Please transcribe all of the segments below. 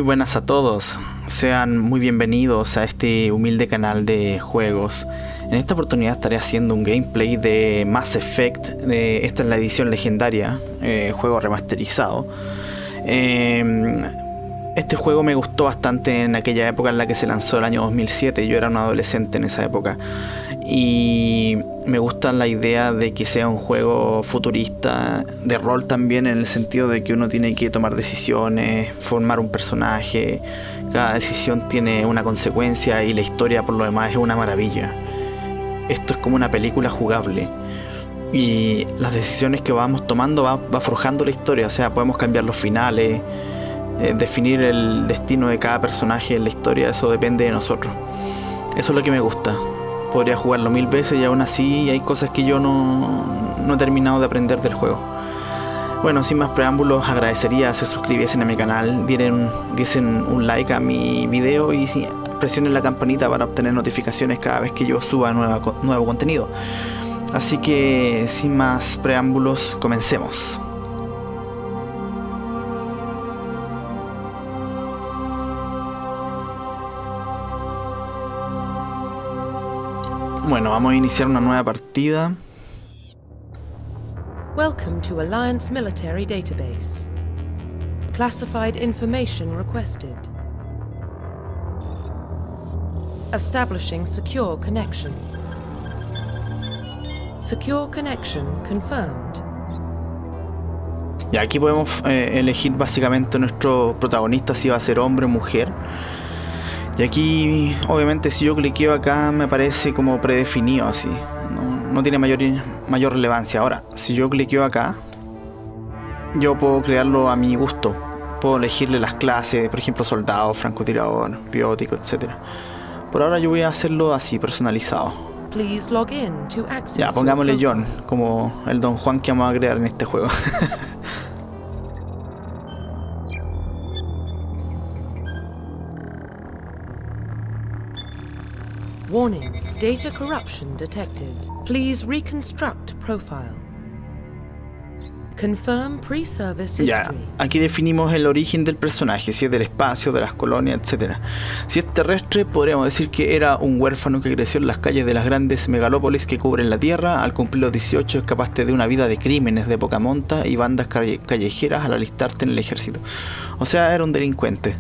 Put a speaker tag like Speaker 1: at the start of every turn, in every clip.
Speaker 1: Muy buenas a todos, sean muy bienvenidos a este humilde canal de juegos. En esta oportunidad estaré haciendo un gameplay de Mass Effect, esta es la edición legendaria, juego remasterizado. Este juego me gustó bastante en aquella época en la que se lanzó, el año 2007, yo era un adolescente en esa época. Y me gusta la idea de que sea un juego futurista, de rol también, en el sentido de que uno tiene que tomar decisiones, formar un personaje, cada decisión tiene una consecuencia y la historia por lo demás es una maravilla. Esto es como una película jugable y las decisiones que vamos tomando va forjando la historia, o sea, podemos cambiar los finales, definir el destino de cada personaje en la historia, eso depende de nosotros. Eso es lo que me gusta. Podría jugarlo 1000 veces y aún así hay cosas que yo no he terminado de aprender del juego. Bueno, sin más preámbulos, agradecería se suscribiesen a mi canal, diesen un like a mi video y presionen la campanita para obtener notificaciones cada vez que yo suba nuevo contenido. Así que sin más preámbulos, comencemos. Bueno, vamos a iniciar una nueva partida.
Speaker 2: Welcome to Alliance Military Database. Classified information requested. Establishing secure connection. Secure connection confirmed.
Speaker 1: Y aquí podemos elegir básicamente nuestro protagonista, si va a ser hombre o mujer. Y aquí, obviamente, si yo cliqueo acá, me aparece como predefinido así. No tiene mayor relevancia. Ahora, si yo cliqueo acá, yo puedo crearlo a mi gusto. Puedo elegirle las clases, por ejemplo, soldado, francotirador, biótico, etc. Por ahora yo voy a hacerlo así, personalizado. Ya, pongámosle John, como el Don Juan que vamos a crear en este juego.
Speaker 2: Warning, data corruption detected. Please reconstruct profile. Confirm pre-service history.
Speaker 1: Ya, aquí definimos el origen del personaje, si es del espacio, de las colonias, etc. Si es terrestre, podríamos decir que era un huérfano que creció en las calles de las grandes megalópolis que cubren la Tierra. Al cumplir los 18 escapaste de una vida de crímenes, de poca monta y bandas callejeras al alistarte en el ejército. O sea, era un delincuente.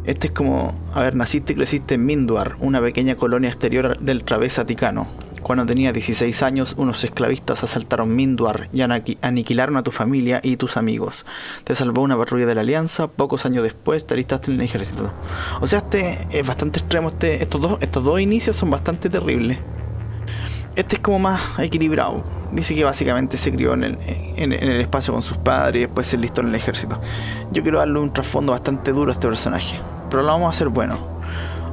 Speaker 1: Este es como, naciste y creciste en Minduar, una pequeña colonia exterior del Través Aticano. Cuando tenías 16 años, unos esclavistas asaltaron Minduar y aniquilaron a tu familia y tus amigos. Te salvó una patrulla de la Alianza, pocos años después te alistaste en el ejército. O sea, este es bastante extremo, estos dos inicios son bastante terribles. Este es como más equilibrado. Dice que básicamente se crió en el espacio con sus padres y después se enlistó en el ejército. Yo quiero darle un trasfondo bastante duro a este personaje, pero lo vamos a hacer bueno.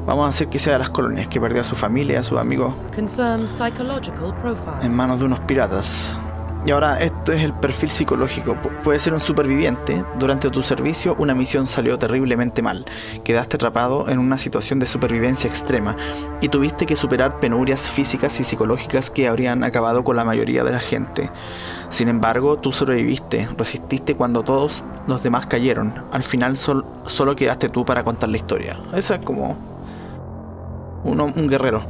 Speaker 1: Vamos a hacer que sea de las colonias, que perdió a su familia y a sus amigos en manos de unos piratas. Y ahora esto es el perfil psicológico. Puede ser un superviviente. Durante tu servicio una misión salió terriblemente mal. Quedaste atrapado en una situación de supervivencia extrema y tuviste que superar penurias físicas y psicológicas que habrían acabado con la mayoría de la gente. Sin embargo, tú sobreviviste, resististe cuando todos los demás cayeron. Al final solo quedaste tú para contar la historia. Esa es como un guerrero.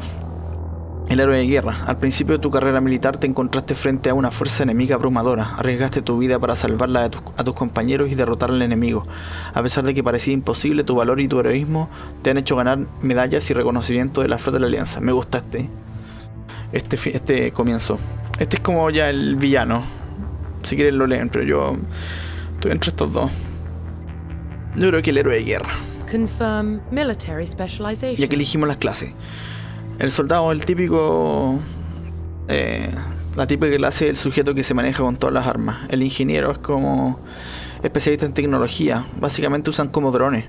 Speaker 1: El héroe de guerra. Al principio de tu carrera militar te encontraste frente a una fuerza enemiga abrumadora. Arriesgaste tu vida para salvarla a tus compañeros y derrotar al enemigo. A pesar de que parecía imposible, tu valor y tu heroísmo te han hecho ganar medallas y reconocimiento de la flota de la Alianza. Me gusta este comienzo. Este es como ya el villano. Si quieren lo leen, pero yo estoy entre estos dos. Yo creo que el héroe de guerra.
Speaker 2: Confirm military specialization.
Speaker 1: Y aquí elegimos las clases. El soldado es el típico, la típica clase del sujeto que se maneja con todas las armas. El ingeniero es como especialista en tecnología. Básicamente usan como drones.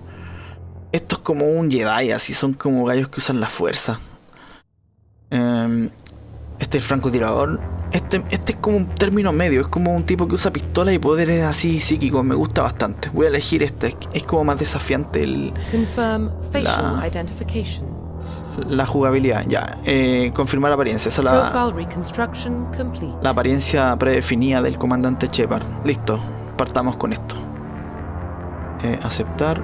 Speaker 1: Esto es como un Jedi, así son como gallos que usan la fuerza. Este es francotirador. Este es como un término medio. Es como un tipo que usa pistola y poderes así psíquicos. Me gusta bastante. Voy a elegir este. Es como más desafiante la jugabilidad. Ya, confirmar apariencia. Esa es la apariencia predefinida del comandante Shepard. Listo, partamos con esto. Aceptar.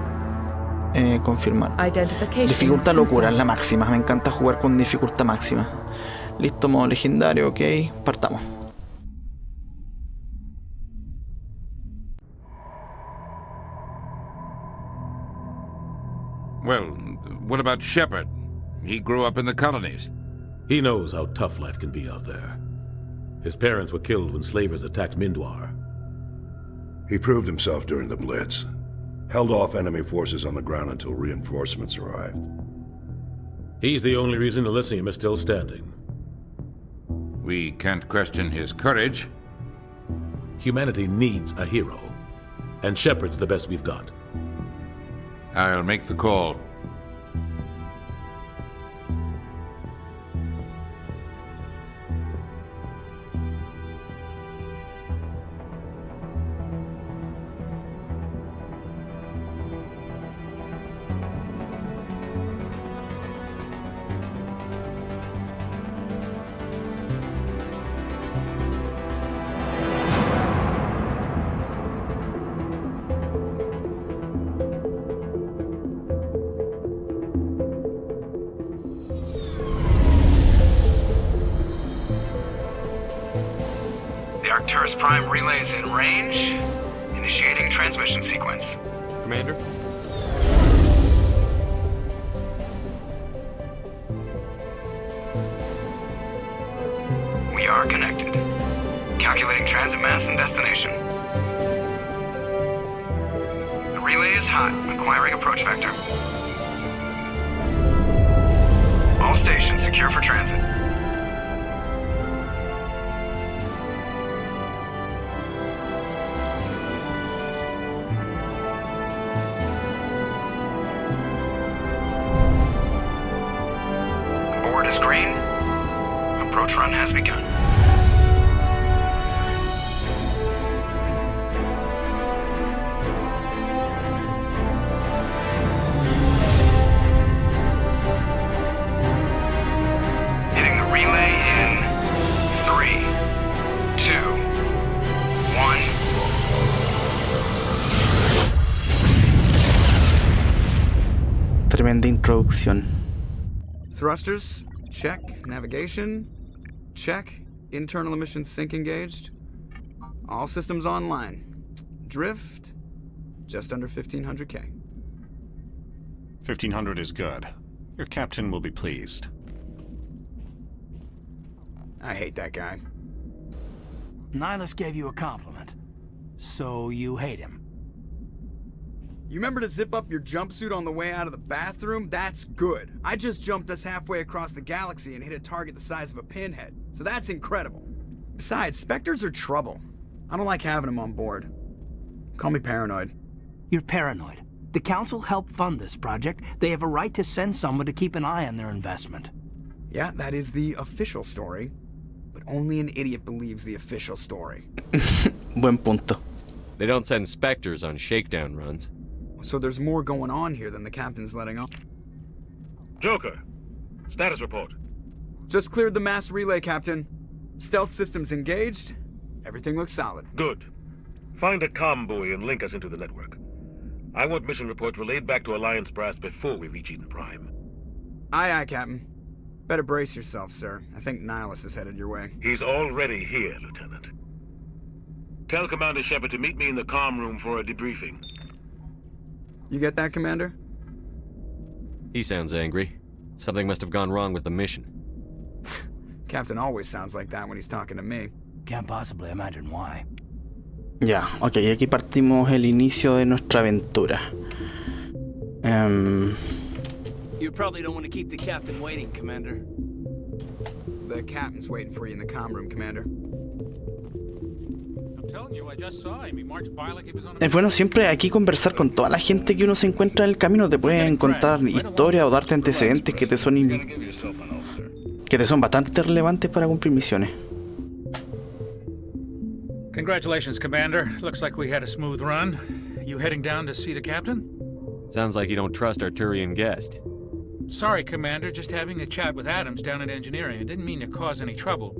Speaker 1: Confirmar.
Speaker 2: Identification
Speaker 1: Dificultad locura, es
Speaker 2: confirmed.
Speaker 1: la máxima. Me encanta jugar con dificultad máxima. Listo, modo legendario, ok. Partamos.
Speaker 3: Well, what about Shepard? He grew up in the colonies.
Speaker 4: He knows how tough life can be out there. His parents were killed when slavers attacked Mindwar.
Speaker 5: He proved himself during the Blitz. Held off enemy forces on the ground until reinforcements arrived.
Speaker 4: He's the only reason Elysium is still standing.
Speaker 3: We can't question his courage.
Speaker 4: Humanity needs a hero, and Shepard's the best we've got.
Speaker 3: I'll make the call.
Speaker 6: The Arcturus Prime relay is in range. Initiating transmission sequence.
Speaker 7: Commander?
Speaker 6: We are connected. Calculating transit mass and destination. The relay is hot. Acquiring approach vector. All stations secure for transit. Board is green. Approach run has begun. Hitting the relay in 3, 2, 1.
Speaker 1: Tremenda introducción.
Speaker 6: Thrusters, check. Navigation, check. Internal emissions sync engaged. All systems online. Drift, just under 1500K.
Speaker 8: 1500 is good. Your captain will be pleased.
Speaker 6: I hate that guy.
Speaker 9: Nihilus gave you a compliment. So you hate him.
Speaker 6: You remember to zip up your jumpsuit on the way out of the bathroom? That's good. I just jumped us halfway across the galaxy and hit a target the size of a pinhead. So that's incredible. Besides, Spectres are trouble. I don't like having them on board. Call me paranoid.
Speaker 9: You're paranoid. The Council helped fund this project. They have a right to send someone to keep an eye on their investment.
Speaker 6: Yeah, that is the official story. But only an idiot believes the official story.
Speaker 1: Buen punto.
Speaker 7: They don't send Spectres on shakedown runs.
Speaker 6: So there's more going on here than the captain's letting on.
Speaker 4: Joker, status report.
Speaker 6: Just cleared the mass relay, Captain. Stealth systems engaged. Everything looks solid.
Speaker 4: Good. Find a comm buoy and link us into the network. I want mission reports relayed back to Alliance Brass before we reach Eden Prime.
Speaker 6: Aye, aye, Captain. Better brace yourself, sir. I think Nihilus is headed your way.
Speaker 4: He's already here, Lieutenant. Tell Commander Shepard to meet me in the comm room for a debriefing.
Speaker 6: You get that, Commander?
Speaker 7: He sounds angry. Something must have gone wrong with the mission.
Speaker 6: Captain always sounds like that when he's talking to me.
Speaker 9: Can't possibly imagine why.
Speaker 1: Ya, ok, aquí partimos el inicio de nuestra aventura.
Speaker 9: You probably don't want to keep the captain waiting, Commander.
Speaker 6: The captain's waiting for you in the comm room, Commander.
Speaker 1: Es bueno siempre aquí conversar con toda la gente que uno se encuentra en el camino. Te pueden contar historias o darte antecedentes que te son bastante relevantes para cumplir misiones.
Speaker 10: Congratulations, Commander. Looks like we had a smooth run. You heading down to see the captain?
Speaker 7: Sounds like you don't trust our Turian guest.
Speaker 10: Sorry, Commander. Just having a chat with Adams down at engineering. I didn't mean to cause any trouble.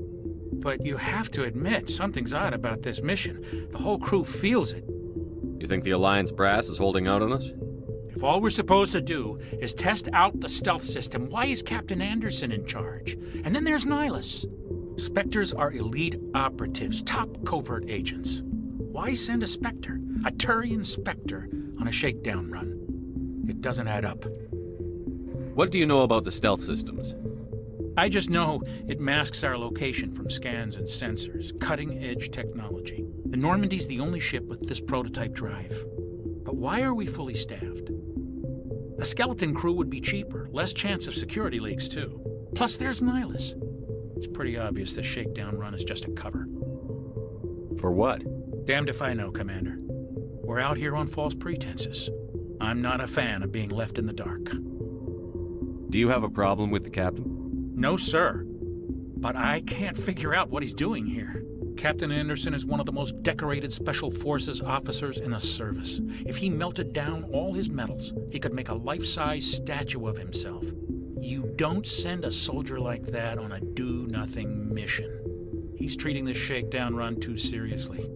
Speaker 10: But you have to admit, something's odd about this mission. The whole crew feels it.
Speaker 7: You think the Alliance brass is holding out on us?
Speaker 10: If If all we're supposed to do is test out the stealth system, why is Captain Anderson in charge? And then there's Nihilus. Spectres are elite operatives, top covert agents. Why send a Spectre, a Turian Spectre, on a shakedown run? It doesn't add up.
Speaker 7: What do you know about the stealth systems?
Speaker 10: I just know it masks our location from scans and sensors. Cutting-edge technology. The Normandy's the only ship with this prototype drive. But why are we fully staffed? A skeleton crew would be cheaper, less chance of security leaks too. Plus there's Nihilus. It's pretty obvious this shakedown run is just a cover.
Speaker 7: For what?
Speaker 10: Damned if I know, Commander. We're out here on false pretenses. I'm not a fan of being left in the dark.
Speaker 7: Do you have a problem with the captain?
Speaker 10: No, sir. But I can't figure out what he's doing here. Captain Anderson is one of the most decorated Special Forces officers in the service. If he melted down all his medals, he could make a life-size statue of himself. You don't send a soldier like that on a do-nothing mission. He's treating this shakedown run too seriously.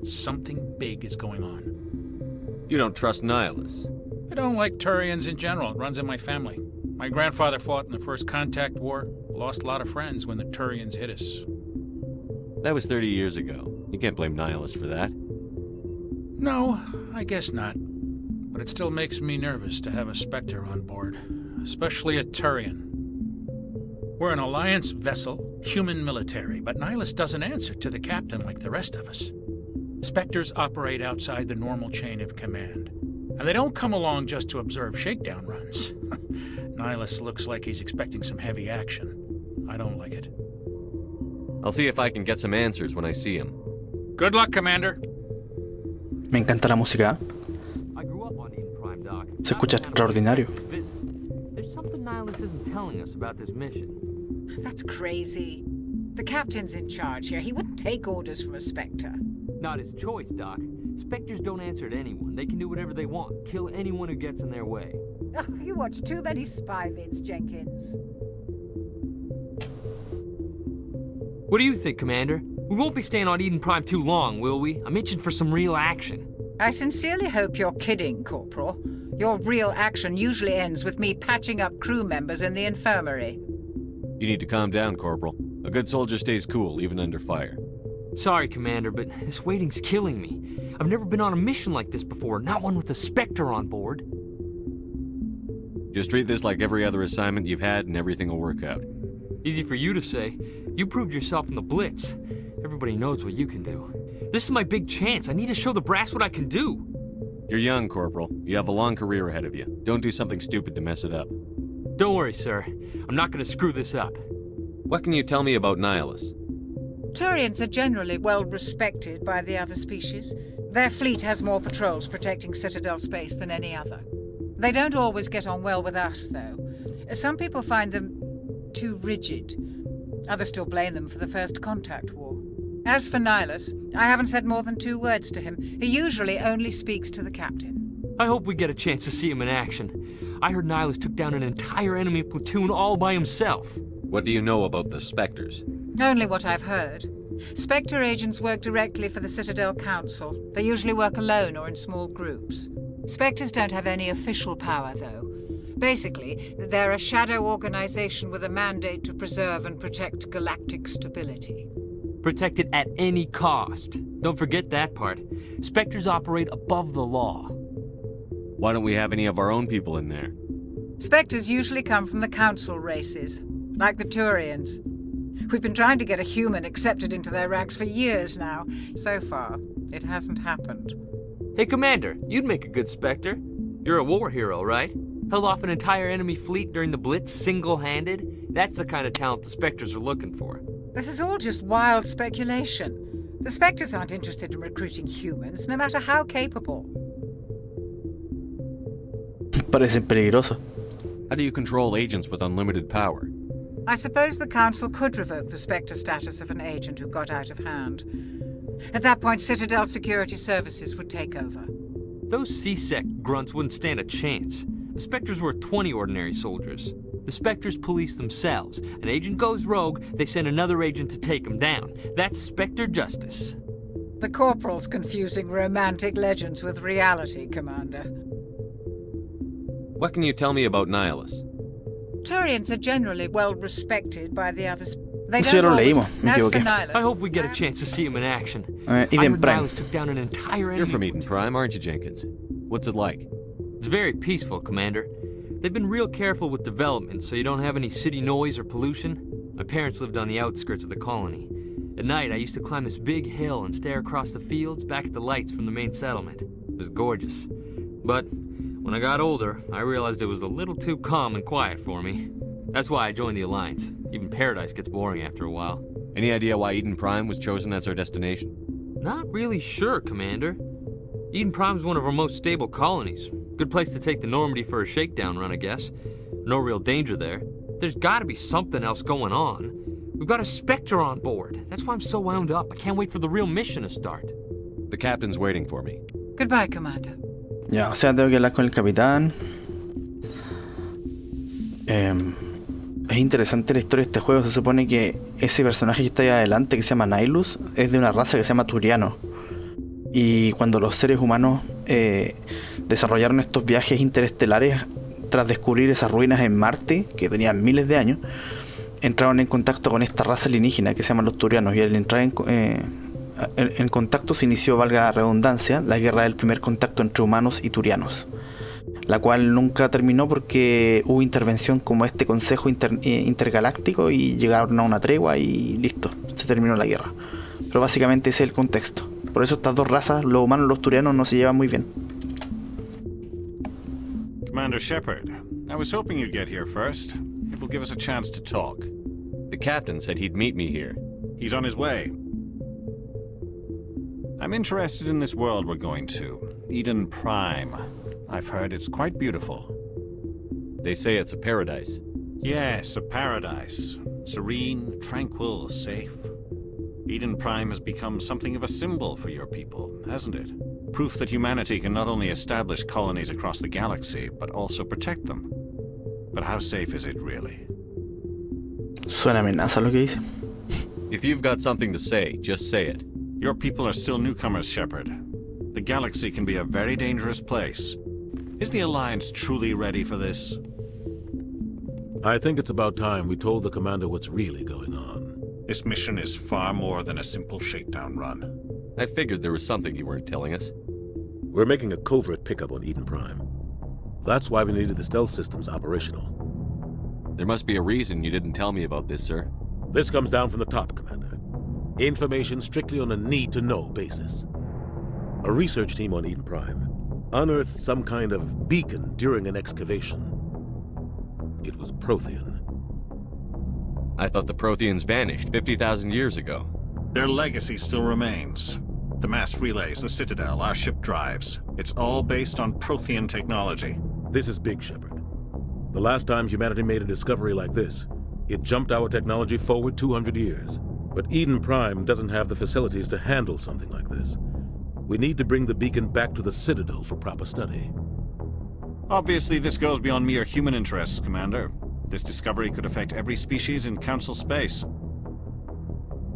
Speaker 10: Something big is going on.
Speaker 7: You don't trust Nihilus?
Speaker 10: I don't like Turians in general. It runs in my family. My grandfather fought in the First Contact War. Lost a lot of friends when the Turians hit us.
Speaker 7: That was 30 years ago. You can't blame Nihilus for that.
Speaker 10: No, I guess not. But it still makes me nervous to have a Spectre on board. Especially a Turian. We're an Alliance vessel, human military, but Nihilus doesn't answer to the captain like the rest of us. Spectres operate outside the normal chain of command. And they don't come along just to observe shakedown runs. Nihilus looks like he's expecting some heavy action. I don't like it.
Speaker 7: I'll see if I can get some answers when I see him.
Speaker 10: Good luck, Commander.
Speaker 1: Me encanta la música.
Speaker 11: I grew up on Eden Prime, Doc.
Speaker 1: Se escucha extraordinario.
Speaker 11: There's something Nihilus isn't telling us about this mission.
Speaker 12: That's crazy. The captain's in charge here. He wouldn't take orders from a Spectre.
Speaker 11: Not his choice, Doc. Spectres don't answer to anyone. They can do whatever they want. Kill anyone who gets in their way.
Speaker 12: Oh, you watch too many spy vids, Jenkins.
Speaker 11: What do you think, Commander? We won't be staying on Eden Prime too long, will we? I'm itching for some real action.
Speaker 12: I sincerely hope you're kidding, Corporal. Your real action usually ends with me patching up crew members in the infirmary.
Speaker 7: You need to calm down, Corporal. A good soldier stays cool, even under fire.
Speaker 11: Sorry, Commander, but this waiting's killing me. I've never been on a mission like this before, not one with a Spectre on board.
Speaker 7: Just treat this like every other assignment you've had and everything will work out.
Speaker 11: Easy for you to say. You proved yourself in the Blitz. Everybody knows what you can do. This is my big chance. I need to show the brass what I can do.
Speaker 7: You're young, Corporal. You have a long career ahead of you. Don't do something stupid to mess it up.
Speaker 11: Don't worry, sir. I'm not going to screw this up.
Speaker 7: What can you tell me about Nihilus?
Speaker 12: Turians are generally well respected by the other species. Their fleet has more patrols protecting Citadel space than any other. They don't always get on well with us, though. Some people find them too rigid. Others still blame them for the First Contact War. As for Nihilus, I haven't said more than 2 words to him. He usually only speaks to the captain.
Speaker 11: I hope we get a chance to see him in action. I heard Nihilus took down an entire enemy platoon all by himself.
Speaker 7: What do you know about the Spectres?
Speaker 12: Only what I've heard. Spectre agents work directly for the Citadel Council. They usually work alone or in small groups. Spectres don't have any official power, though. Basically, they're a shadow organization with a mandate to preserve and protect galactic stability.
Speaker 11: Protect it at any cost. Don't forget that part. Spectres operate above the law.
Speaker 7: Why don't we have any of our own people in there?
Speaker 12: Spectres usually come from the Council races, like the Turians. We've been trying to get a human accepted into their ranks for years now. So far, it hasn't happened.
Speaker 11: Hey, Commander, you'd make a good Spectre. You're a war hero, right? Held off an entire enemy fleet during the Blitz single-handed? That's the kind of talent the Spectres are looking for.
Speaker 12: This is all just wild speculation. The Spectres aren't interested in recruiting humans, no matter how capable.
Speaker 1: Parecen peligrosos.
Speaker 7: How do you control agents with unlimited power?
Speaker 12: I suppose the Council could revoke the Spectre status of an agent who got out of hand. At that point, Citadel Security Services would take over.
Speaker 11: Those C-Sec grunts wouldn't stand a chance. The Spectres were 20 ordinary soldiers. The Spectres police themselves. An agent goes rogue, they send another agent to take him down. That's Spectre justice.
Speaker 12: The Corporal's confusing romantic legends with reality, Commander.
Speaker 7: What can you tell me about Nihilus?
Speaker 12: Turians are generally well respected by the others. They
Speaker 1: Eso ya
Speaker 12: don't
Speaker 1: lo
Speaker 12: always.
Speaker 1: leímos, me
Speaker 12: As for
Speaker 1: equivoqué.
Speaker 12: Nihilus,
Speaker 11: I hope we get a chance to see him in action.
Speaker 1: Eden
Speaker 11: I heard
Speaker 1: Prime.
Speaker 11: Nihilus took down an entire enemy.
Speaker 7: You're from Eden Prime, aren't you, Jenkins? What's it like?
Speaker 11: It's very peaceful, Commander. They've been real careful with development, so you don't have any city noise or pollution. My parents lived on the outskirts of the colony. At night, I used to climb this big hill and stare across the fields back at the lights from the main settlement. It was gorgeous. But when I got older, I realized it was a little too calm and quiet for me. That's why I joined the Alliance. Even Paradise gets boring after a while.
Speaker 7: Any idea why Eden Prime was chosen as our destination?
Speaker 11: Not really sure, Commander. Eden Prime's one of our most stable colonies. Good place to take the Normandy for a shakedown run, I guess. No real danger there. There's gotta be something else going on. We've got a Spectre on board. That's why I'm so wound up. I can't wait for the real mission to start.
Speaker 7: The captain's waiting for me.
Speaker 12: Goodbye, Commander.
Speaker 1: Ya, o sea, tengo que hablar con el capitán. Es interesante la historia de este juego. Se supone que ese personaje que está ahí adelante, que se llama Nihilus, es de una raza que se llama Turiano. Y cuando los seres humanos desarrollaron estos viajes interestelares tras descubrir esas ruinas en Marte, que tenían miles de años, entraron en contacto con esta raza alienígena que se llaman los Turianos. Y al entrar en contacto se inició, valga la redundancia, la guerra del primer contacto entre humanos y Turianos, la cual nunca terminó porque hubo intervención como este consejo intergaláctico y llegaron a una tregua y listo, se terminó la guerra. Pero básicamente ese es el contexto. Por eso estas dos razas, los humanos y los Turianos, no se llevan muy bien.
Speaker 8: Commander Shepard, I was hoping you'd get here first. It will give us a chance to talk.
Speaker 7: The captain said he'd meet me here.
Speaker 8: He's on his way. I'm interested in this world we're going to, Eden Prime. I've heard it's quite beautiful.
Speaker 7: They say it's a paradise.
Speaker 8: Yes, a paradise. Serene, tranquil, safe. Eden Prime has become something of a symbol for your people, hasn't it? Proof that humanity can not only establish colonies across the galaxy, but also protect them. But how safe is it really?
Speaker 1: Suena amenaza lo que dice.
Speaker 7: If you've got something to say, just say it.
Speaker 8: Your people are still newcomers, Shepard. The galaxy can be a very dangerous place. Is the Alliance truly ready for this?
Speaker 13: I think it's about time we told the commander what's really going on.
Speaker 8: This mission is far more than a simple shakedown run.
Speaker 7: I figured there was something you weren't telling us.
Speaker 13: We're making a covert pickup on Eden Prime. That's why we needed the stealth systems operational.
Speaker 7: There must be a reason you didn't tell me about this, sir.
Speaker 13: This comes down from the top, Commander. Information strictly on a need-to-know basis. A research team on Eden Prime unearthed some kind of beacon during an excavation. It was Prothean.
Speaker 7: I thought the Protheans vanished 50,000 years ago.
Speaker 8: Their legacy still remains. The mass relays, the Citadel, our ship drives. It's all based on Prothean technology.
Speaker 13: This is big, Shepard. The last time humanity made a discovery like this, it jumped our technology forward 200 years. But Eden Prime doesn't have the facilities to handle something like this. We need to bring the beacon back to the Citadel for proper study.
Speaker 8: Obviously, this goes beyond mere human interests, Commander. This discovery could affect every species in Council space.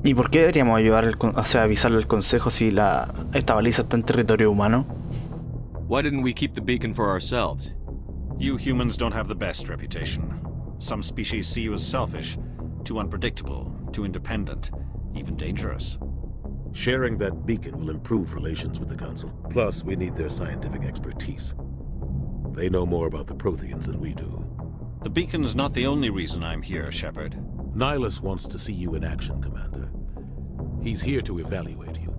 Speaker 1: ¿Y por qué deberíamos avisarle al Consejo si esta baliza está en territorio humano?
Speaker 7: Why didn't we keep the beacon for ourselves?
Speaker 8: You humans don't have the best reputation. Some species see you as selfish, too unpredictable, too independent, even dangerous.
Speaker 13: Sharing that beacon will improve relations with the Council. Plus, we need their scientific expertise. They know more about the Protheans than we do.
Speaker 8: The beacon's not the only reason I'm here, Shepard.
Speaker 13: Nihilus wants to see you in action, Commander. He's here to evaluate you.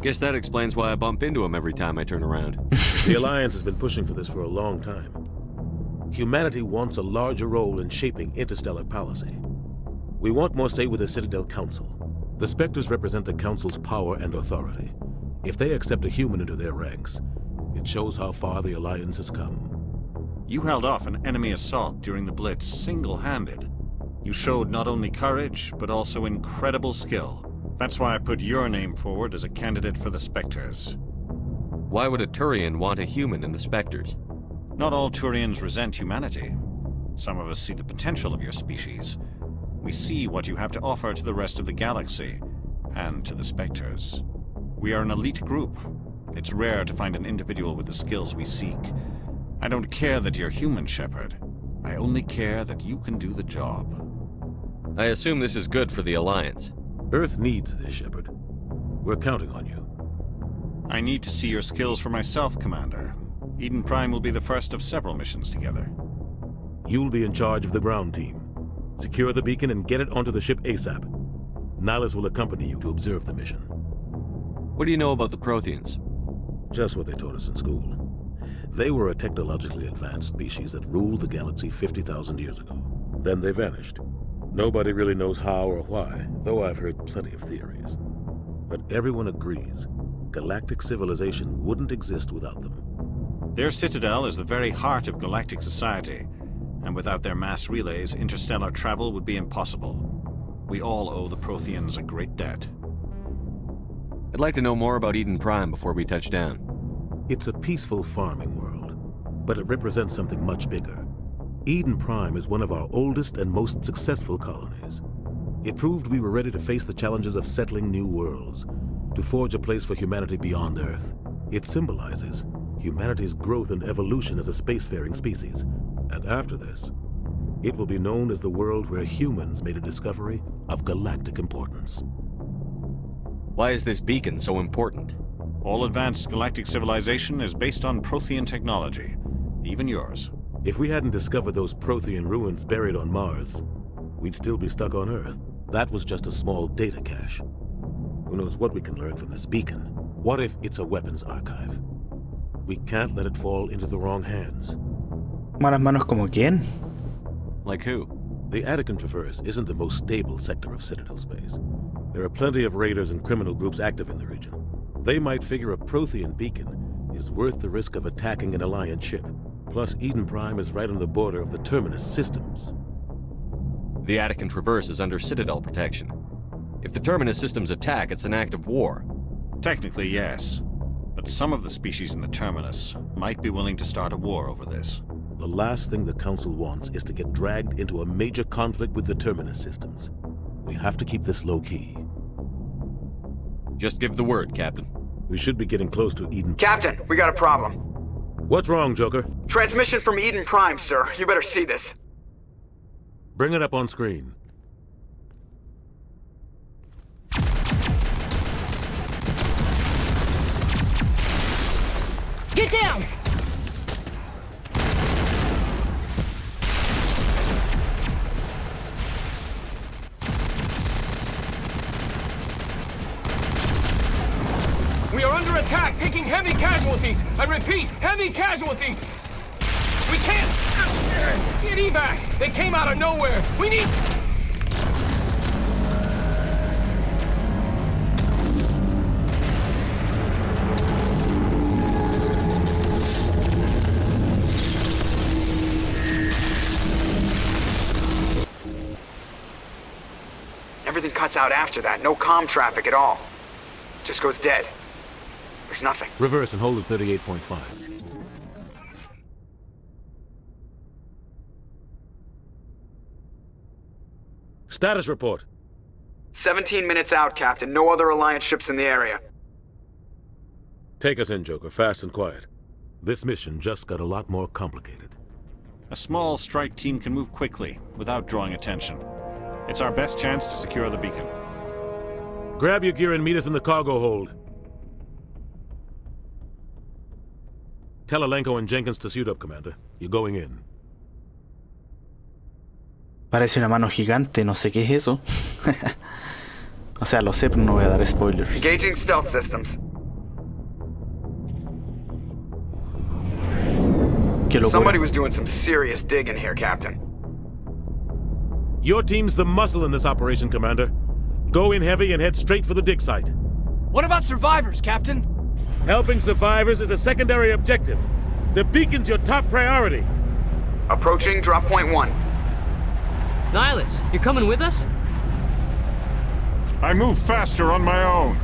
Speaker 7: Guess that explains why I bump into him every time I turn around.
Speaker 13: The Alliance has been pushing for this for a long time. Humanity wants a larger role in shaping interstellar policy. We want more say with the Citadel Council. The Spectres represent the Council's power and authority. If they accept a human into their ranks, it shows how far the Alliance has come.
Speaker 8: You held off an enemy assault during the Blitz single-handed. You showed not only courage, but also incredible skill. That's why I put your name forward as a candidate for the Spectres.
Speaker 7: Why would a Turian want a human in the Spectres?
Speaker 8: Not all Turians resent humanity. Some of us see the potential of your species. We see what you have to offer to the rest of the galaxy, and to the Spectres. We are an elite group. It's rare to find an individual with the skills we seek. I don't care that you're human, Shepard. I only care that you can do the job.
Speaker 7: I assume this is good for the Alliance.
Speaker 13: Earth needs this, Shepard. We're counting on you.
Speaker 8: I need to see your skills for myself, Commander. Eden Prime will be the first of several missions together.
Speaker 13: You'll be in charge of the ground team. Secure the beacon and get it onto the ship ASAP. Nihilus will accompany you to observe the mission.
Speaker 7: What do you know about the Protheans?
Speaker 13: Just what they taught us in school. They were a technologically advanced species that ruled the galaxy 50,000 years ago. Then they vanished. Nobody really knows how or why, though I've heard plenty of theories. But everyone agrees, galactic civilization wouldn't exist without them.
Speaker 8: Their citadel is the very heart of galactic society, and without their mass relays, interstellar travel would be impossible. We all owe the Protheans a great debt.
Speaker 7: I'd like to know more about Eden Prime before we touch down.
Speaker 13: It's a peaceful farming world, but it represents something much bigger. Eden Prime is one of our oldest and most successful colonies. It proved we were ready to face the challenges of settling new worlds, to forge a place for humanity beyond Earth. It symbolizes humanity's growth and evolution as a spacefaring species. And after this, it will be known as the world where humans made a discovery of galactic importance.
Speaker 7: Why is this beacon so important?
Speaker 8: All advanced galactic civilization is based on Prothean technology, even yours.
Speaker 13: If we hadn't discovered those Prothean ruins buried on Mars, we'd still be stuck on Earth. That was just a small data cache. Who knows what we can learn from this beacon? What if it's a weapons archive? We can't let it fall into the wrong hands.
Speaker 1: ¿Malas manos como quién?
Speaker 7: Like who?
Speaker 13: The Attican Traverse isn't the most stable sector of Citadel space. There are plenty of raiders and criminal groups active in the region. They might figure a Prothean beacon is worth the risk of attacking an Alliance ship. Plus, Eden Prime is right on the border of the Terminus systems.
Speaker 7: The Attican Traverse is under Citadel protection. If the Terminus systems attack, it's an act of war.
Speaker 8: Technically, yes. But some of the species in the Terminus might be willing to start a war over this.
Speaker 13: The last thing the Council wants is to get dragged into a major conflict with the Terminus systems. We have to keep this low-key.
Speaker 7: Just give the word, Captain.
Speaker 13: We should be getting close to Eden.
Speaker 6: Captain, we got a problem.
Speaker 13: What's wrong, Joker?
Speaker 6: Transmission from Eden Prime, sir. You better see this.
Speaker 13: Bring it up on screen.
Speaker 14: Get down!
Speaker 15: We are under attack, taking heavy casualties. I repeat, heavy casualties. We can't get evac. They came out of nowhere. We need...
Speaker 6: Everything cuts out after that. No comm traffic at all. Just goes dead. There's nothing.
Speaker 13: Reverse and hold at 38.5. Status report.
Speaker 6: 17 minutes out, Captain. No other Alliance ships in the area.
Speaker 13: Take us in, Joker, fast and quiet. This mission just got a lot more complicated.
Speaker 8: A small strike team can move quickly, without drawing attention. It's our best chance to secure the beacon.
Speaker 13: Grab your gear and meet us in the cargo hold. Tell Alenko and Jenkins to suit up, Commander. You're going in.
Speaker 1: Parece una mano gigante, no sé qué es eso. O sea, lo sé, pero no voy a dar spoilers.
Speaker 6: Engaging stealth systems.
Speaker 1: Qué locura.
Speaker 6: Somebody was doing some serious digging here, Captain.
Speaker 13: Your team's the muscle in this operation, Commander. Go in heavy and head straight for the dig site.
Speaker 9: What about survivors, Captain?
Speaker 13: Helping survivors is a secondary objective. The beacon's your top priority.
Speaker 6: Approaching drop point 1.
Speaker 11: Nihilus, you're coming with us?
Speaker 3: I move faster on my own.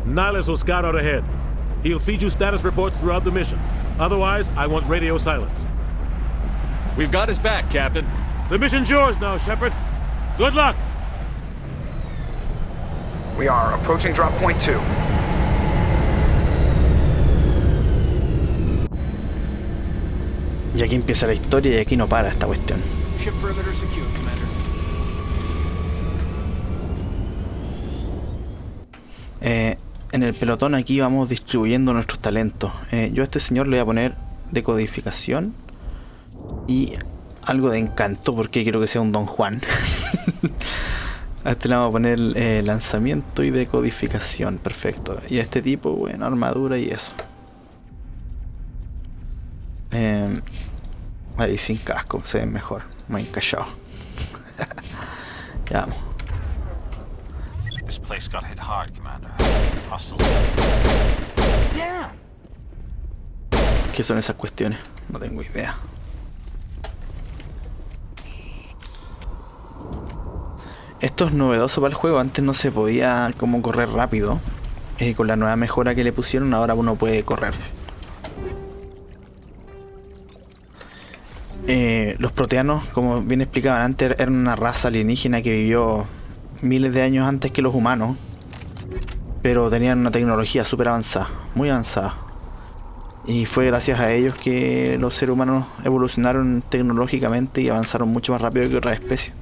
Speaker 13: Nihilus will scout out ahead. He'll feed you status reports throughout the mission. Otherwise, I want radio silence.
Speaker 7: We've got his back, Captain.
Speaker 13: The mission's yours now, Shepard. Good luck!
Speaker 6: We are approaching drop point 2.
Speaker 1: aquí empieza la historia y aquí no para esta cuestión.
Speaker 9: Ship perimeter secure, Commander.
Speaker 1: En el pelotón aquí vamos distribuyendo nuestros talentos. Yo a este señor le voy a poner decodificación y algo de encanto porque quiero que sea un Don Juan. A este le vamos a poner lanzamiento y decodificación, perfecto. Y a este tipo, bueno, armadura y eso. Ahí sin casco, se ve mejor, más encallado. Ya vamos.
Speaker 8: This place got hit hard, Commander. Hostile.
Speaker 9: Damn!
Speaker 1: ¿Qué son esas cuestiones? No tengo idea. Esto es novedoso para el juego. Antes no se podía como correr rápido. Con la nueva mejora que le pusieron, ahora uno puede correr. Los proteanos, como bien explicaban antes, eran una raza alienígena que vivió miles de años antes que los humanos, pero tenían una tecnología súper avanzada, muy avanzada, y fue gracias a ellos que los seres humanos evolucionaron tecnológicamente y avanzaron mucho más rápido que otras especies.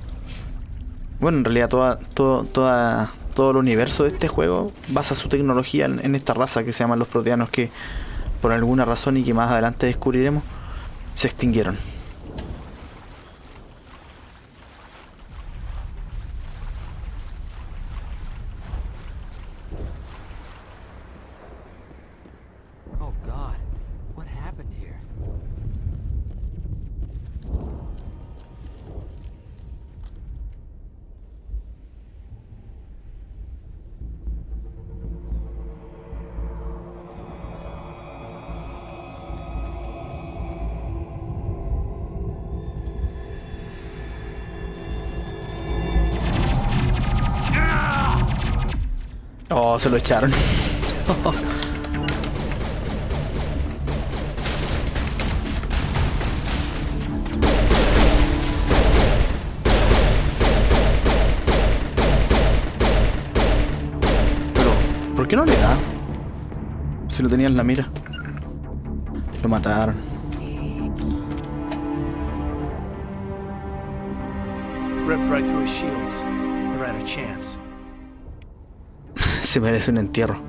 Speaker 1: Bueno, en realidad todo el universo de este juego basa su tecnología en esta raza que se llaman los proteanos, que por alguna razón y que más adelante descubriremos, se extinguieron.
Speaker 11: Oh God, what happened here?
Speaker 1: Oh, se lo echaron. Pero, ¿por qué no le da? Si lo tenía en la mira. Lo mataron.
Speaker 9: Ripped right through his shields. They're out of chance.
Speaker 1: Se merece un entierro.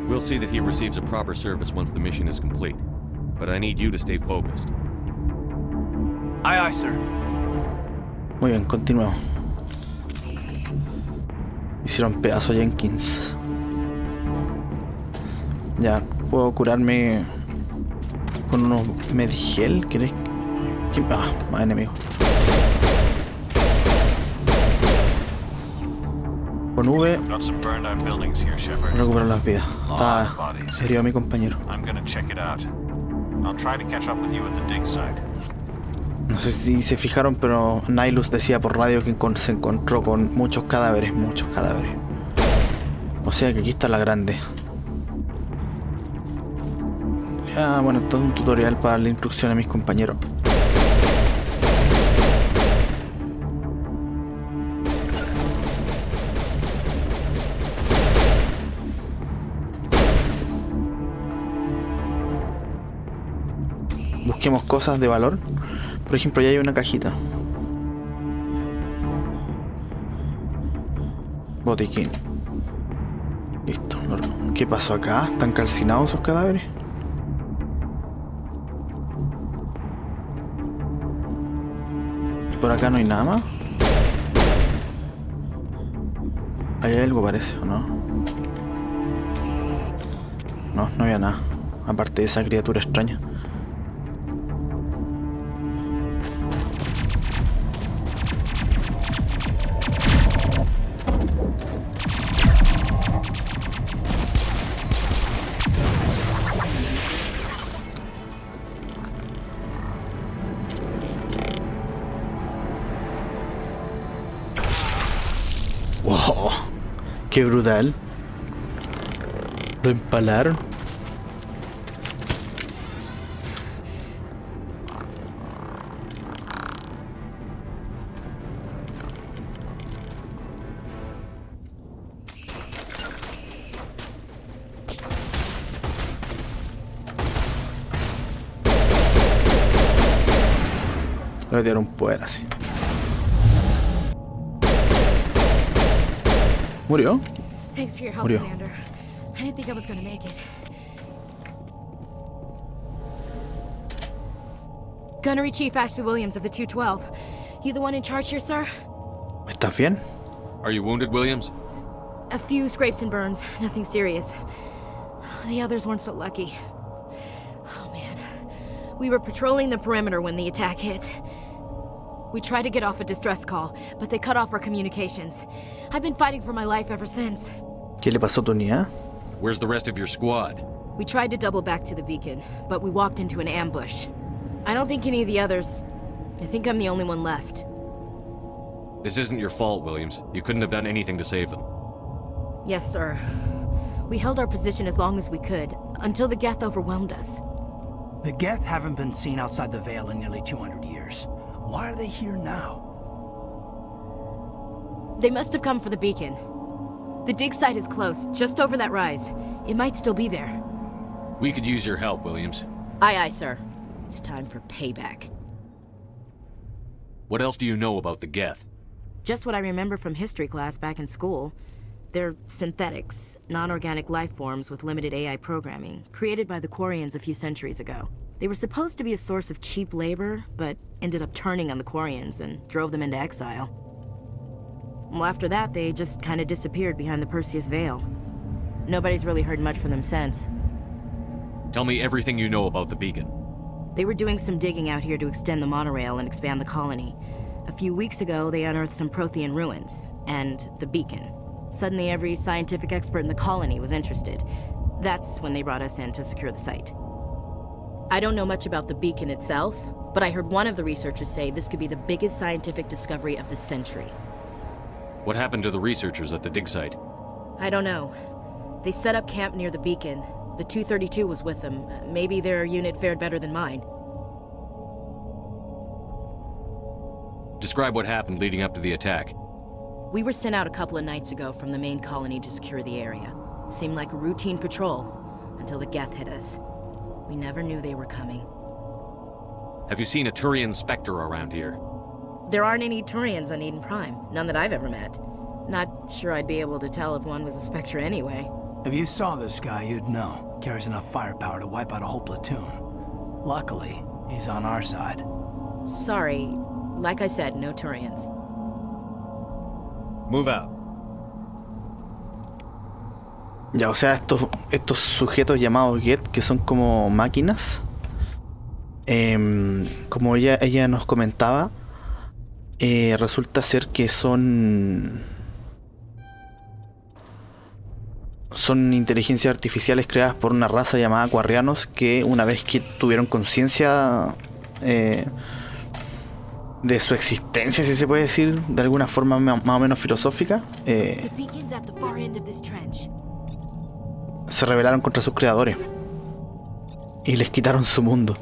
Speaker 7: We'll see that he receives a proper service once the mission is complete. But I need you to stay focused.
Speaker 9: Aye, aye, sir.
Speaker 1: Muy bien, continuemos. Hicieron pedazo Jenkins. Ya, puedo curarme con unos Medgel. ¿Querés? Ah, más enemigo. Con V
Speaker 8: Got some burned out buildings here, Shepard.
Speaker 1: recupero las vidas. Está herido mi compañero.
Speaker 8: I'm gonna check it out. I'll try to catch up with you at the dig site.
Speaker 1: No sé si se fijaron, pero Nihilus decía por radio que se encontró con muchos cadáveres, O sea que aquí está la grande. Ah, bueno, esto es un tutorial para la instrucción a mis compañeros. Busquemos cosas de valor. Por ejemplo, ya hay una cajita. Botiquín. Listo. ¿Qué pasó acá? ¿Están calcinados esos cadáveres? ¿Y por acá no hay nada más? Ahí hay algo, parece, ¿o no? No, no había nada. Aparte de esa criatura extraña. ¡Wow! ¡Qué brutal! Lo empalaron. Le voy a tirar un poder así. ¿Murió?
Speaker 14: Thanks for your help,
Speaker 1: Murió.
Speaker 14: Commander. I didn't think I was gonna make it. Gunnery Chief Ashley Williams of the 212. You the one in charge here, sir?
Speaker 1: ¿Estás bien?
Speaker 7: Are you wounded, Williams?
Speaker 14: A few scrapes and burns, nothing serious. The others weren't so lucky. Oh man. We were patrolling the perimeter when the attack hit. We tried to get off a distress call, but they cut off our communications. I've been fighting for my life ever since.
Speaker 1: ¿Qué le pasó a tu unidad?
Speaker 7: Where's the rest of your squad?
Speaker 14: We tried to double back to the beacon, but we walked into an ambush. I don't think any of the others... I think I'm the only one left.
Speaker 7: This isn't your fault, Williams. You couldn't have done anything to save them.
Speaker 14: Yes, sir. We held our position as long as we could, until the Geth overwhelmed us.
Speaker 9: The Geth haven't been seen outside the Veil in nearly 200 years. Why are they here now?
Speaker 14: They must have come for the beacon. The dig site is close, just over that rise. It might still be there.
Speaker 7: We could use your help, Williams.
Speaker 14: Aye, aye, sir. It's time for payback.
Speaker 7: What else do you know about the Geth?
Speaker 14: Just what I remember from history class back in school. They're synthetics, non-organic life forms with limited AI programming, created by the Quarians a few centuries ago. They were supposed to be a source of cheap labor, but ended up turning on the Quarians and drove them into exile. Well, after that, they just kind of disappeared behind the Perseus Veil. Nobody's really heard much from them since.
Speaker 7: Tell me everything you know about the beacon.
Speaker 14: They were doing some digging out here to extend the monorail and expand the colony. A few weeks ago, they unearthed some Prothean ruins, and the beacon. Suddenly, every scientific expert in the colony was interested. That's when they brought us in to secure the site. I don't know much about the beacon itself, but I heard one of the researchers say this could be the biggest scientific discovery of the century.
Speaker 7: What happened to the researchers at the dig site?
Speaker 14: I don't know. They set up camp near the beacon. The 232 was with them. Maybe their unit fared better than mine.
Speaker 7: Describe what happened leading up to the attack.
Speaker 14: We were sent out a couple of nights ago from the main colony to secure the area. Seemed like a routine patrol, until the Geth hit us. We never knew they were coming.
Speaker 7: Have you seen a Turian Spectre around here?
Speaker 14: There aren't any Turians on Eden Prime. None that I've ever met. Not sure I'd be able to tell if one was a Spectre anyway.
Speaker 9: If you saw this guy, you'd know. Carries enough firepower to wipe out a whole platoon. Luckily, he's on our side.
Speaker 14: Sorry. Like I said, no Turians.
Speaker 7: Move out.
Speaker 1: Ya, o sea, estos sujetos llamados Geth, que son como máquinas, como ella nos comentaba, resulta ser que son inteligencias artificiales creadas por una raza llamada Aquarianos, que una vez que tuvieron conciencia de su existencia, si se puede decir, de alguna forma más o menos filosófica, se rebelaron contra sus creadores y les quitaron su mundo.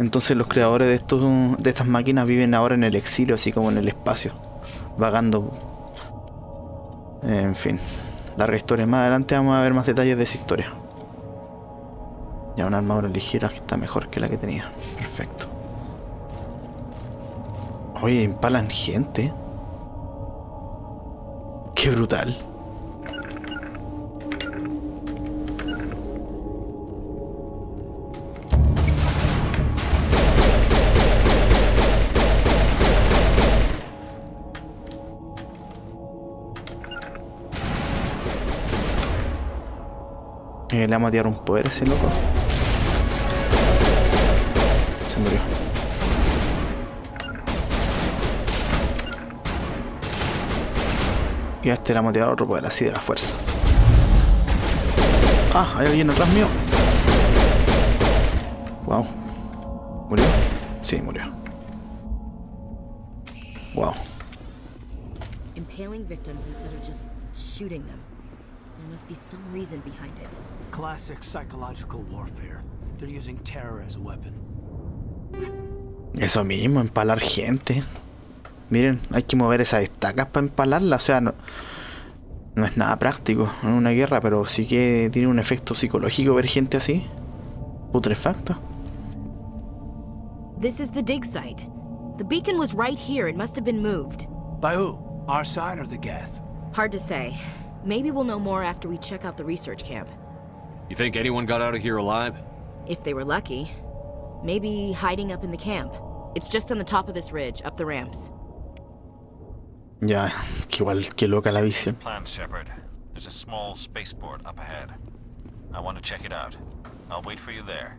Speaker 1: Entonces los creadores de estas máquinas viven ahora en el exilio, así como en el espacio, vagando. En fin, larga historia. Más adelante vamos a ver más detalles de esa historia. Ya, una armadura ligera que está mejor que la que tenía. Perfecto. Oye, empalan gente. Qué brutal. Le vamos a tirar un poder a ese loco. Se murió. Y a este le vamos a tirar otro poder así de la fuerza. Ah, hay alguien atrás mío. Wow. ¿Murió? Sí, murió. Wow.
Speaker 14: Impaling victims instead of just shooting them. There must be some reason behind it.
Speaker 9: Classic psychological warfare. They're using terror as a weapon.
Speaker 1: Eso mismo, empalar gente. Miren, hay que mover esas estacas para empalarla. O sea, no es nada práctico en una guerra, pero sí que tiene un efecto psicológico ver gente así, putrefacta.
Speaker 14: This is the dig site. The beacon was right here. It must have been moved.
Speaker 9: By who? Our side or the Geth?
Speaker 14: Hard to say. Maybe we'll know more after we check out the research camp.
Speaker 7: You think anyone got out of here alive?
Speaker 14: If they were lucky. Maybe hiding up in the camp. It's just on the top of this ridge, up the ramps.
Speaker 1: Ya, qué loca la visión.
Speaker 8: Plan, Shepard. There's a small spaceport up ahead. I want to check it out. I'll wait for you there.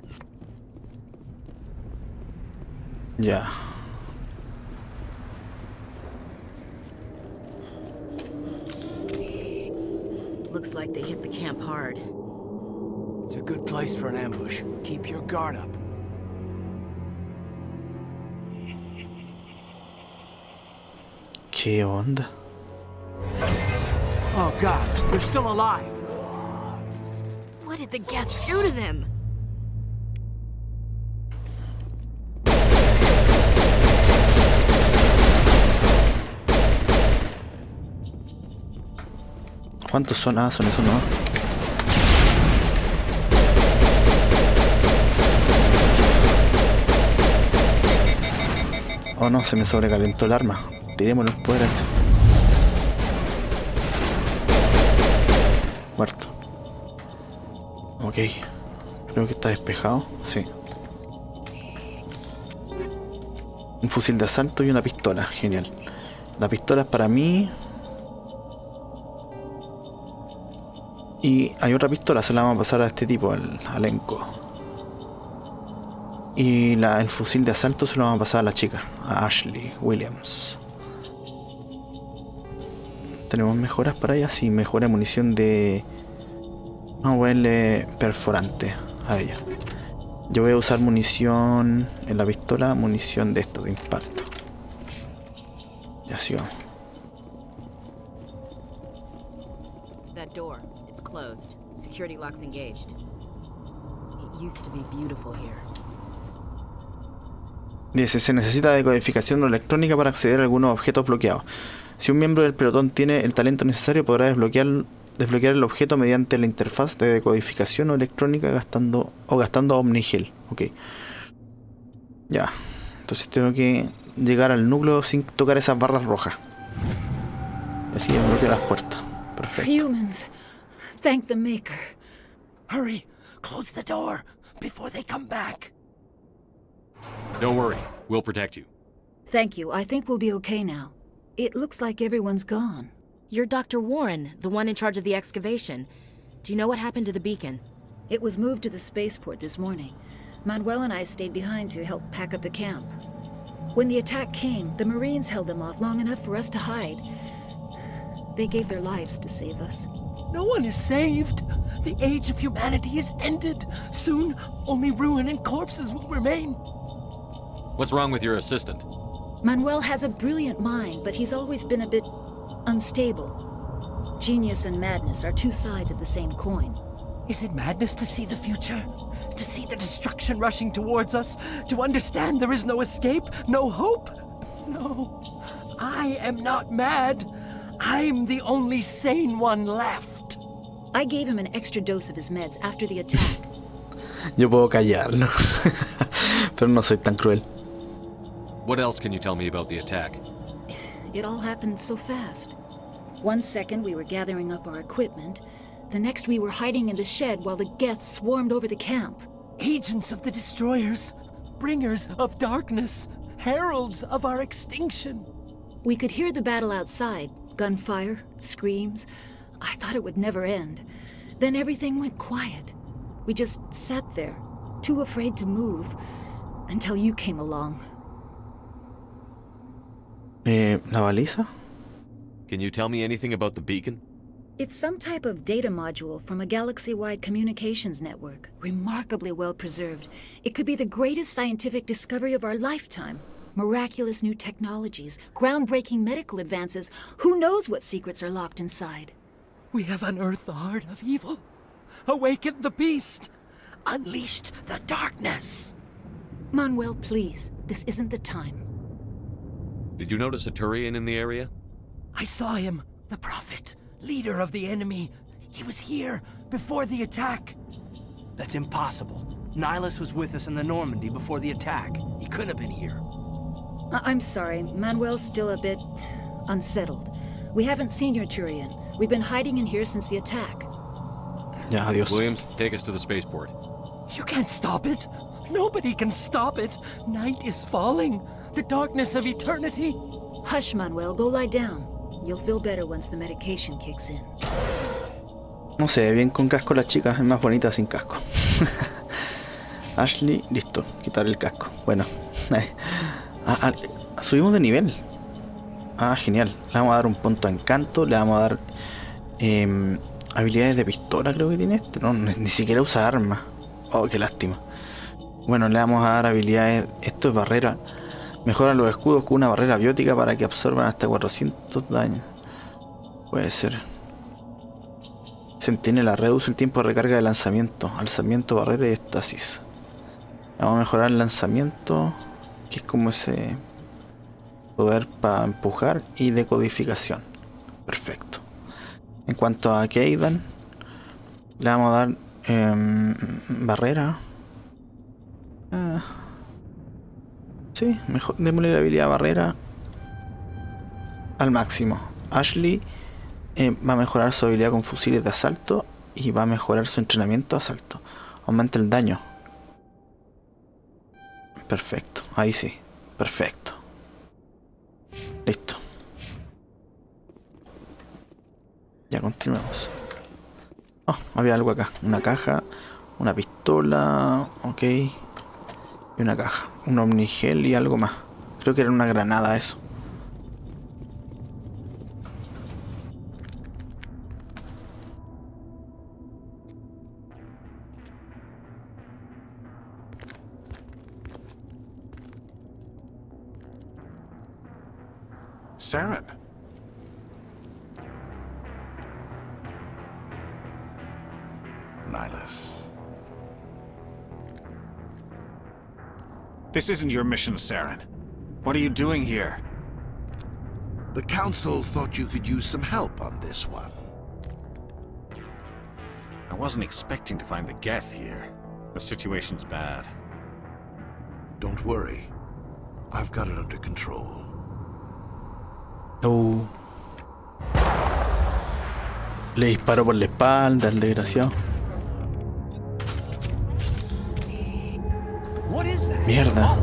Speaker 1: Ya.
Speaker 14: Looks like they hit the camp hard.
Speaker 9: It's a good place for an ambush. Keep your guard up.
Speaker 1: ¿Qué onda?
Speaker 9: Oh God, they're still alive.
Speaker 14: What did the Geth do to them?
Speaker 1: ¿Cuántos son? Ah, son esos, ¿no? Oh no, se me sobrecalentó el arma. Tiremos los poderes. Muerto. Ok. Creo que está despejado. Sí. Un fusil de asalto y una pistola. Genial. La pistola es para mí. Y hay otra pistola, se la vamos a pasar a este tipo, al Enco. Y el fusil de asalto se lo vamos a pasar a la chica, a Ashley Williams. ¿Tenemos mejoras para ella? Sí, mejora munición de... Vamos a ponerle perforante a ella. Yo voy a usar munición en la pistola, munición de esto, de impacto. Y así vamos.
Speaker 14: That door, it's closed. Security locks engaged. It used to be beautiful here.
Speaker 1: Dice, se necesita decodificación electrónica para acceder a algunos objetos bloqueados. Si un miembro del pelotón tiene el talento necesario, podrá desbloquear el objeto mediante la interfaz de decodificación electrónica gastando Omnigel. Ok. Ya. Entonces tengo que llegar al núcleo sin tocar esas barras rojas. Y así desbloqueo las puertas. Perfecto.
Speaker 16: Humans, thank the Maker.
Speaker 9: Hurry, close the door before they come back.
Speaker 7: Don't worry, we'll protect you.
Speaker 16: Thank you. I think we'll be okay now. It looks like everyone's gone.
Speaker 14: You're Dr. Warren, the one in charge of the excavation. Do you know what happened to the beacon?
Speaker 16: It was moved to the spaceport this morning. Manuel and I stayed behind to help pack up the camp. When the attack came, the Marines held them off long enough for us to hide. They gave their lives to save us.
Speaker 9: No one is saved. The age of humanity is ended. Soon, only ruin and corpses will remain.
Speaker 7: What's wrong with your assistant?
Speaker 16: Manuel has a brilliant mind, but he's always been a bit unstable. Genius and madness are two sides of the same coin.
Speaker 9: Is it madness to see the future? To see the destruction rushing towards us? To understand there is no escape? No hope? No. I am not mad. I'm the only sane one left.
Speaker 16: I gave him an extra dose of his meds after the attack.
Speaker 1: Yo puedo callarlo. Pero no soy tan cruel.
Speaker 7: What else can you tell me about the attack?
Speaker 16: It all happened so fast. 1 second we were gathering up our equipment. The next we were hiding in the shed while the Geth swarmed over the camp.
Speaker 9: Agents of the destroyers. Bringers of darkness. Heralds of our extinction.
Speaker 16: We could hear the battle outside. Gunfire, screams. I thought it would never end. Then everything went quiet. We just sat there, too afraid to move, until you came along.
Speaker 1: ¿La baliza?
Speaker 7: Can you tell me anything about the beacon?
Speaker 16: It's some type of data module from a galaxy-wide communications network, remarkably well preserved. It could be the greatest scientific discovery of our lifetime. Miraculous new technologies, groundbreaking medical advances. Who knows what secrets are locked inside?
Speaker 9: We have unearthed the heart of evil, awakened the beast, unleashed the darkness.
Speaker 16: Manuel, please, this isn't the time.
Speaker 7: Did you notice a Turian in the area?
Speaker 9: I saw him, the Prophet, leader of the enemy. He was here before the attack. That's impossible. Nihilus was with us in the Normandy before the attack. He couldn't have been here.
Speaker 16: I'm sorry, Manuel's still a bit unsettled. We haven't seen your Turian. We've been hiding in here since the attack.
Speaker 1: Ya, adiós.
Speaker 7: Williams, take us to the spaceport.
Speaker 9: You can't stop it. Nobody can stop it. Night is falling. The darkness of eternity.
Speaker 16: Hush, Manuel. Go lie down. You'll feel better once the medication kicks in.
Speaker 1: No sé, bien con casco la chica, es más bonita sin casco. Ashley, listo, quitar el casco. Bueno, subimos de nivel. Ah, genial. Le vamos a dar un punto de encanto, le vamos a dar habilidades de pistola, creo que tiene este. No, ni siquiera usa armas. Oh, qué lástima. Bueno, le vamos a dar habilidades. Esto es barrera. Mejora los escudos con una barrera biótica para que absorban hasta 400 daños. Puede ser. Centinela, reduce el tiempo de recarga de lanzamiento, alzamiento, barrera y estasis. Vamos a mejorar el lanzamiento, que es como ese poder para empujar, y decodificación. Perfecto. En cuanto a Kaidan, le vamos a dar barrera. Sí, mejor, démosle la habilidad barrera al máximo. Ashley va a mejorar su habilidad con fusiles de asalto y va a mejorar su entrenamiento de asalto. Aumenta el daño. Perfecto, ahí sí, perfecto. Listo. Ya continuamos. Oh, había algo acá. Una caja, una pistola, ok. Y una caja, un omnigel y algo más. Creo que era una granada eso.
Speaker 17: Saren.
Speaker 5: Nihilus.
Speaker 17: This isn't your mission, Saren. What are you doing here?
Speaker 5: The Council thought you could use some help on this one.
Speaker 17: I wasn't expecting to find the Geth here. The situation's bad.
Speaker 5: Don't worry. I've got it under control.
Speaker 1: Le disparó por la espalda, el desgraciado. Mierda.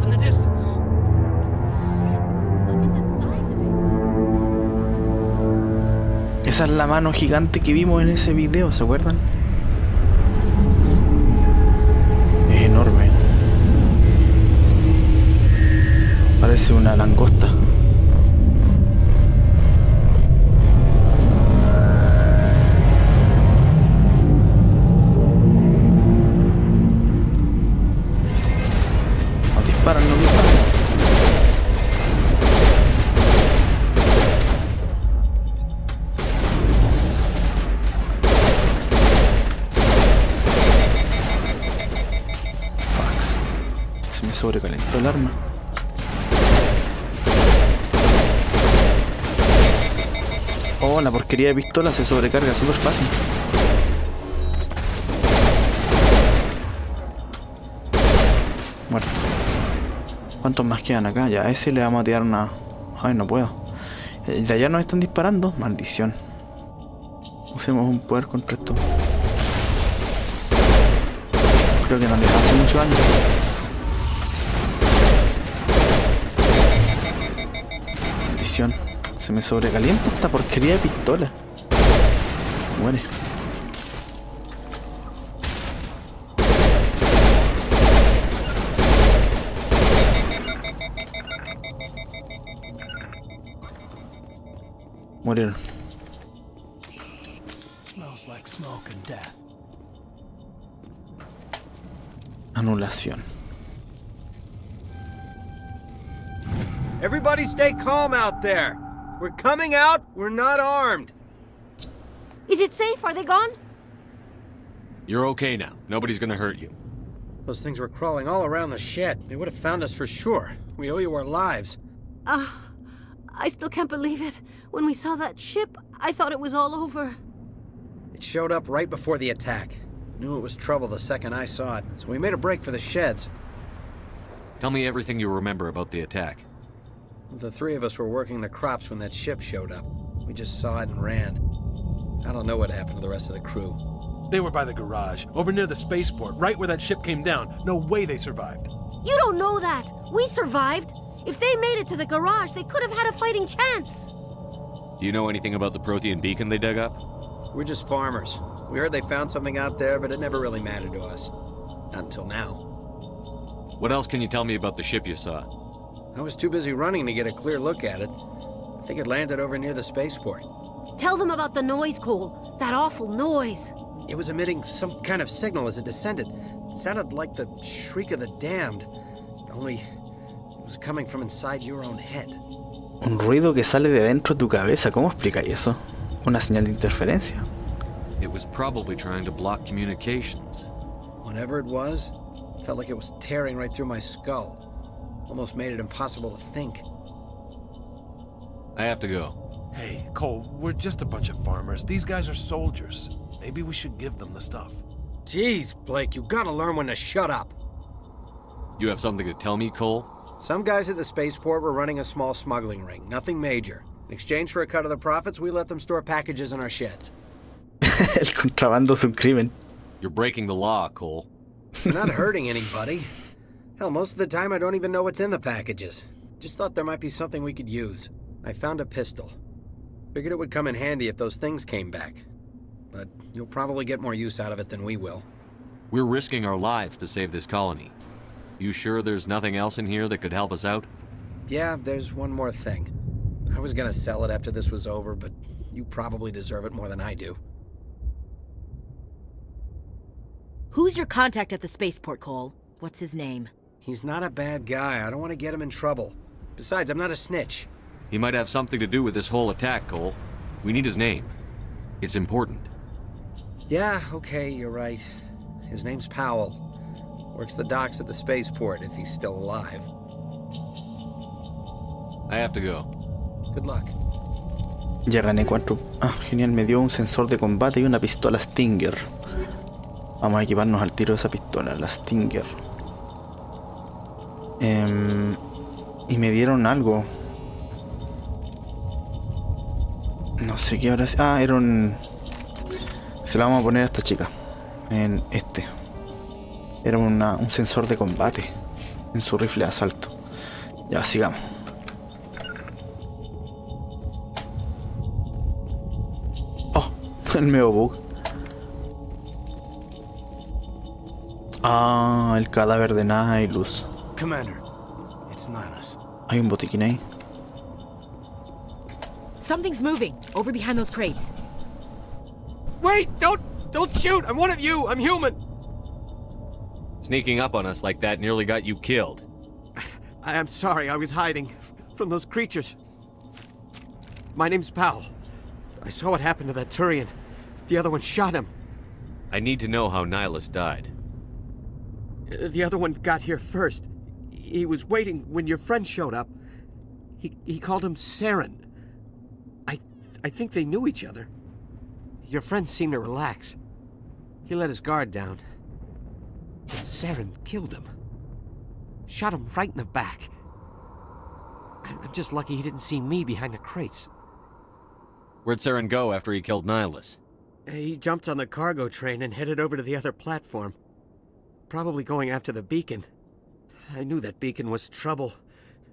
Speaker 1: Esa es la mano gigante que vimos en ese video, ¿se acuerdan? Es enorme. Parece una langosta. Nos disparan, nos disparan. Fuck. Se me sobrecalentó el arma. Oh, la porquería de pistola se sobrecarga súper fácil. Muerto. ¿Cuántos más quedan acá? Ya, a ese le vamos a tirar una... Ay, no puedo. De allá nos están disparando. Maldición. Usemos un poder contra esto. Creo que no les hace mucho daño. Maldición. Se me sobrecalienta esta porquería de pistola. Muere. Murieron.
Speaker 9: Smells like smoke and death.
Speaker 1: Anulación.
Speaker 6: Everybody stay calm out there. We're coming out, we're not armed.
Speaker 18: Is it safe? Are they gone?
Speaker 7: You're okay now. Nobody's gonna hurt you.
Speaker 6: Those things were crawling all around the shed. They would have found us for sure. We owe you our lives.
Speaker 18: I still can't believe it. When we saw that ship, I thought it was all over.
Speaker 6: It showed up right before the attack. Knew it was trouble the second I saw it, so we made a break for the sheds.
Speaker 7: Tell me everything you remember about the attack.
Speaker 19: The three of us were working the crops when that ship showed up. We just saw it and ran. I don't know what happened to the rest of the crew.
Speaker 20: They were by the garage, over near the spaceport, right where that ship came down. No way they survived.
Speaker 18: You don't know that. We survived. If they made it to the garage, they could have had a fighting chance.
Speaker 7: Do you know anything about the Prothean beacon they dug up?
Speaker 19: We're just farmers. We heard they found something out there, but it never really mattered to us. Not until now.
Speaker 7: What else can you tell me about the ship you saw?
Speaker 19: I was too busy running to get a clear look at it. I think it landed over near the spaceport.
Speaker 18: Tell them about the noise, Cole. That awful noise.
Speaker 19: It was emitting some kind of signal as it descended. It sounded like the shriek of the damned. Only it was coming from inside your own head.
Speaker 1: Un ruido que sale de dentro de tu cabeza. ¿Cómo explicáis eso? ¿Una señal de interferencia?
Speaker 7: It was probably trying to block communications.
Speaker 19: Whatever it was, felt like it was tearing right through my skull. Almost made it impossible to think.
Speaker 7: I have to go.
Speaker 20: Hey, Cole, we're just a bunch of farmers. These guys are soldiers. Maybe we should give them the stuff.
Speaker 19: Jeez, Blake, you gotta learn when to shut up.
Speaker 7: You have something to tell me, Cole?
Speaker 19: Some guys at the spaceport were running a small smuggling ring, nothing major. In exchange for a cut of the profits, we let them store packages in our sheds.
Speaker 1: El contrabando es un crimen.
Speaker 7: You're breaking the law, Cole.
Speaker 19: We're not hurting anybody. Hell, most of the time I don't even know what's in the packages. Just thought there might be something we could use. I found a pistol. Figured it would come in handy if those things came back. But you'll probably get more use out of it than we will.
Speaker 7: We're risking our lives to save this colony. You sure there's nothing else in here that could help us out?
Speaker 19: Yeah, there's one more thing. I was gonna sell it after this was over, but you probably deserve it more than I do.
Speaker 14: Who's your contact at the spaceport, Cole? What's his name?
Speaker 19: He's not a bad guy. I don't want to get him in trouble. Besides, I'm not a snitch.
Speaker 7: He might have something to do with this whole attack, Cole. We need his name. It's important.
Speaker 19: Yeah, okay, you're right. His name's Powell. Works the docks at the spaceport, if he's still alive.
Speaker 7: I have to go.
Speaker 19: Good luck.
Speaker 1: Ya gané 4. Ah, genial, me dio un sensor de combate y una pistola Stinger. Vamos a equiparnos al tiro de esa pistola, la Stinger. Y me dieron algo. No sé qué ahora. Ah, era un... Se la vamos a poner a esta chica. En este. Era un sensor de combate. En su rifle de asalto. Ya, sigamos. Oh, el nuevo bug. Ah, el cadáver de Nihilus.
Speaker 20: Commander, it's Nihilus.
Speaker 1: Hay un botiquín ahí.
Speaker 14: Something's moving over behind those crates.
Speaker 9: Wait! Don't shoot! I'm one of you! I'm human!
Speaker 7: Sneaking up on us like that nearly got you killed.
Speaker 9: I'm sorry, I was hiding from those creatures. My name's Powell. I saw what happened to that Turian. The other one shot him.
Speaker 7: I need to know how Nihilus died.
Speaker 9: The other one got here first. He was waiting when your friend showed up. He called him Saren. I think they knew each other. Your friend seemed to relax. He let his guard down. But Saren killed him. Shot him right in the back. I'm just lucky he didn't see me behind the crates.
Speaker 7: Where'd Saren go after he killed Nihilus?
Speaker 9: He jumped on the cargo train and headed over to the other platform. Probably going after the beacon. I knew that beacon was trouble.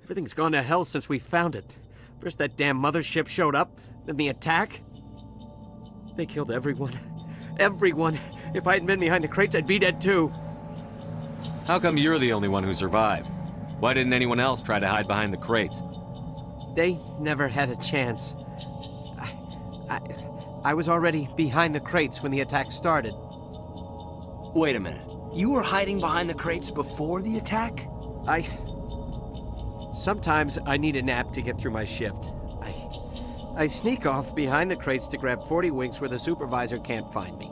Speaker 9: Everything's gone to hell since we found it. First that damn mothership showed up, then the attack. They killed everyone. Everyone. If I hadn't been behind the crates, I'd be dead too.
Speaker 7: How come you're the only one who survived? Why didn't anyone else try to hide behind the crates?
Speaker 9: They never had a chance. I was already behind the crates when the attack started.
Speaker 21: Wait a minute. You were hiding behind the crates before the attack?
Speaker 9: Sometimes I need a nap to get through my shift. I sneak off behind the crates to grab 40 winks where the supervisor can't find me.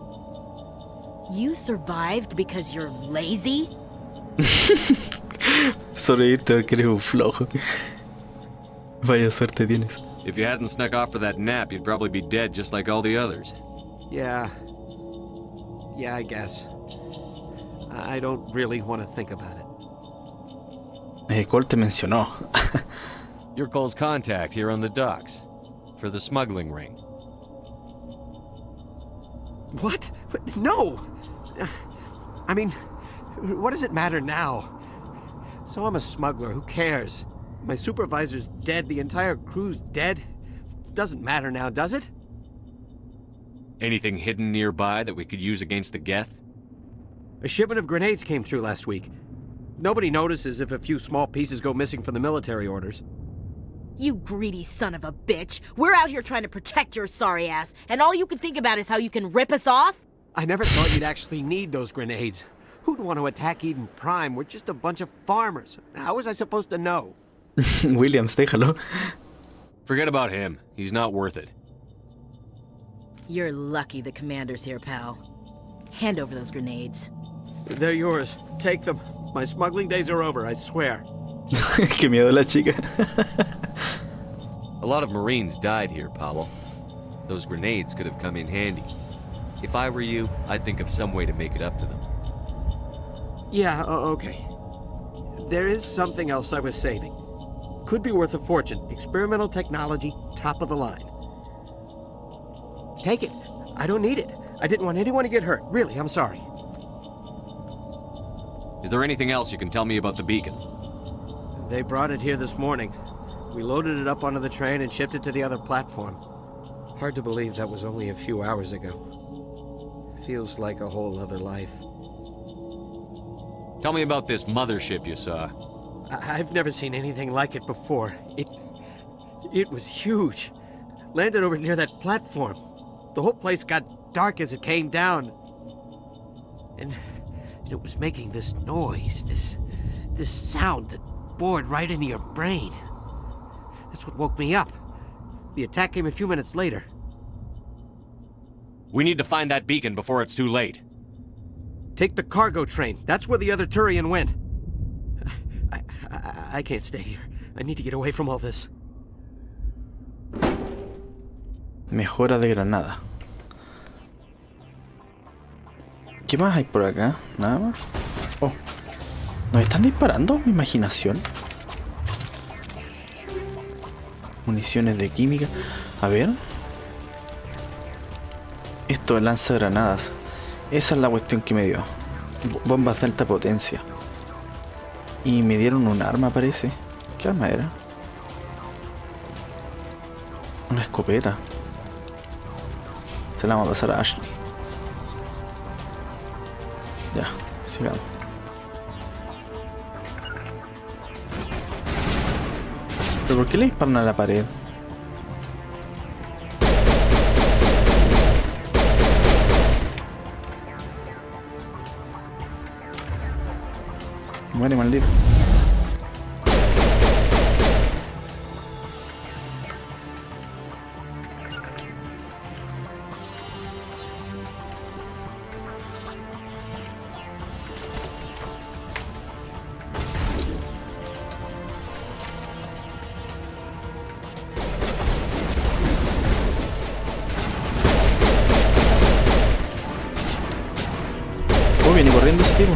Speaker 14: You survived because you're lazy?
Speaker 1: Sobreviviste porque eres un flojo. Vaya suerte tienes.
Speaker 7: If you hadn't snuck off for that nap, you'd probably be dead just like all the others.
Speaker 9: Yeah, I guess. I don't really want to think about it.
Speaker 1: Cole te mencionó.
Speaker 7: You're Cole's contact here on the docks. For the smuggling ring.
Speaker 19: What? No! I mean, what does it matter now? So I'm a smuggler, who cares? My supervisor's dead, the entire crew's dead. Doesn't matter now, does it?
Speaker 7: Anything hidden nearby that we could use against the Geth?
Speaker 19: A shipment of grenades came through last week. Nobody notices if a few small pieces go missing from the military orders.
Speaker 14: You greedy son of a bitch! We're out here trying to protect your sorry ass, and all you can think about is how you can rip us off?
Speaker 19: I never thought you'd actually need those grenades. Who'd want to attack Eden Prime? We're just a bunch of farmers. How was I supposed to know?
Speaker 1: Williams, déjalo.
Speaker 7: Forget about him. He's not worth it.
Speaker 14: You're lucky the commander's here, pal. Hand over those grenades.
Speaker 19: They're yours. Take them. My smuggling days are over, I swear.
Speaker 1: Qué miedo la chica.
Speaker 7: A lot of Marines died here, Powell. Those grenades could have come in handy. If I were you, I'd think of some way to make it up to them.
Speaker 19: Yeah, okay. There is something else I was saving. Could be worth a fortune. Experimental technology, top of the line. Take it. I don't need it. I didn't want anyone to get hurt. Really, I'm sorry.
Speaker 7: Is there anything else you can tell me about the beacon?
Speaker 19: They brought it here this morning. We loaded it up onto the train and shipped it to the other platform. Hard to believe that was only a few hours ago. Feels like a whole other life.
Speaker 7: Tell me about this mothership you saw.
Speaker 19: I've never seen anything like it before. It was huge. Landed over near that platform. The whole place got dark as it came down. And it was making this noise, this sound that bored right into your brain. That's what woke me up. The attack came a few minutes later.
Speaker 7: We need to find that beacon before it's too late.
Speaker 19: Take the cargo train. That's where the other Turian went. I can't stay here. I need to get away from all this.
Speaker 1: Mejora de granada. ¿Qué más hay por acá? Nada más. Oh. ¿Nos están disparando? Mi imaginación. Municiones de química. A ver. Esto lanza granadas. Esa es la cuestión que me dio. Bombas de alta potencia. Y me dieron un arma, parece. ¿Qué arma era? Una escopeta. Se la vamos a pasar a Ashley. Ya, sigamos. ¿Pero por qué le disparan a la pared? Muere, maldito. Oh, viene corriendo ese tipo.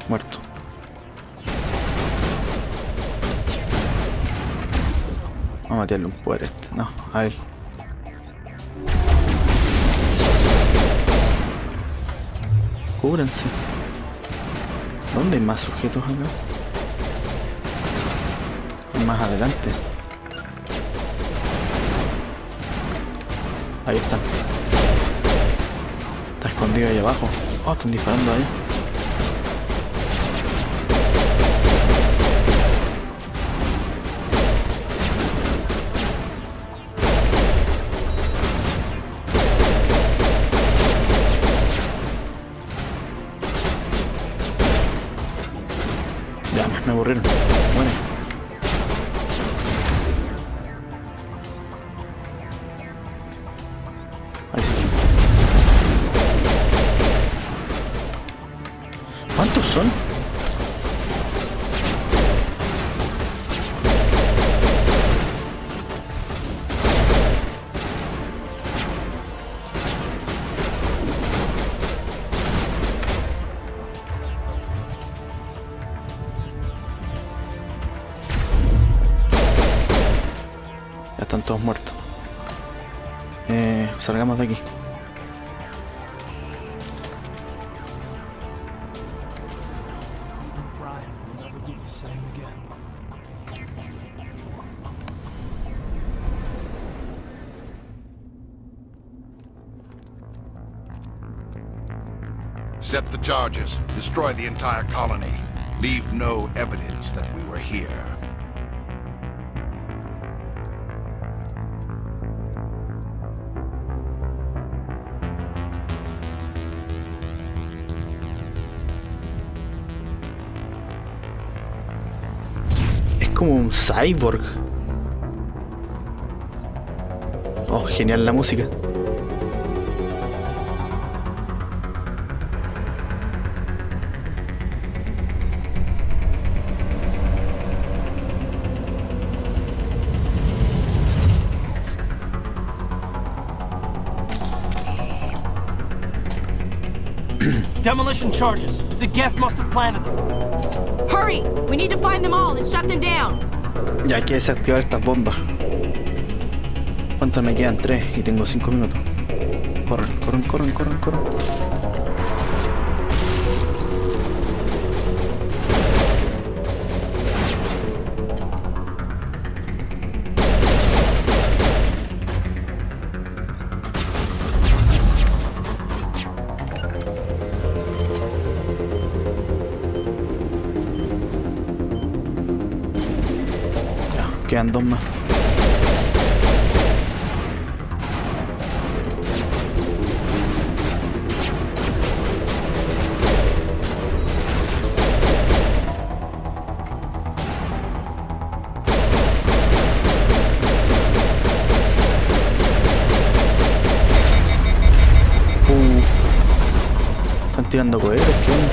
Speaker 1: Muerto. Vamos a matarle un poder este. No, a él. Cúbranse. ¿Dónde hay más sujetos acá? Más adelante. Ahí están. Está escondido ahí abajo. Oh, están disparando ahí. Ya, me aburrieron. Bueno. Ahí sí. ¿Cuántos son? todos muertos. Salgamos de aquí.
Speaker 3: Set the charges. Destroy the entire colony. Leave no evidence that we were here.
Speaker 1: Es como un cyborg. Oh, genial la música.
Speaker 9: Demolition charges. The Geth must have planted them.
Speaker 14: Hurry! We need to find them all and shut them down.
Speaker 1: Ya hay que desactivar estas bombas. ¿Cuántas me quedan? 3 y tengo 5 minutos. Corran, corran, corran, corran, corran. Quedan 2 más. Están tirando cohetes, ¿qué onda?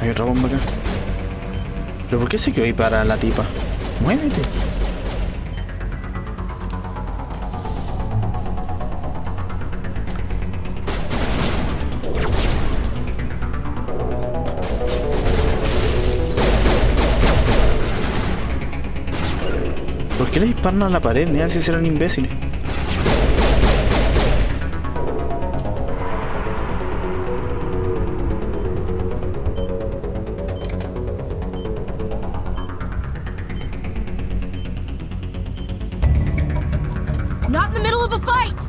Speaker 1: Hay otra bomba acá. ¿Pero por qué se quedó ahí para la tipa? ¡Muévete! ¿Por qué le disparan a la pared? Mira si serán imbéciles.
Speaker 14: Not in the middle of a fight.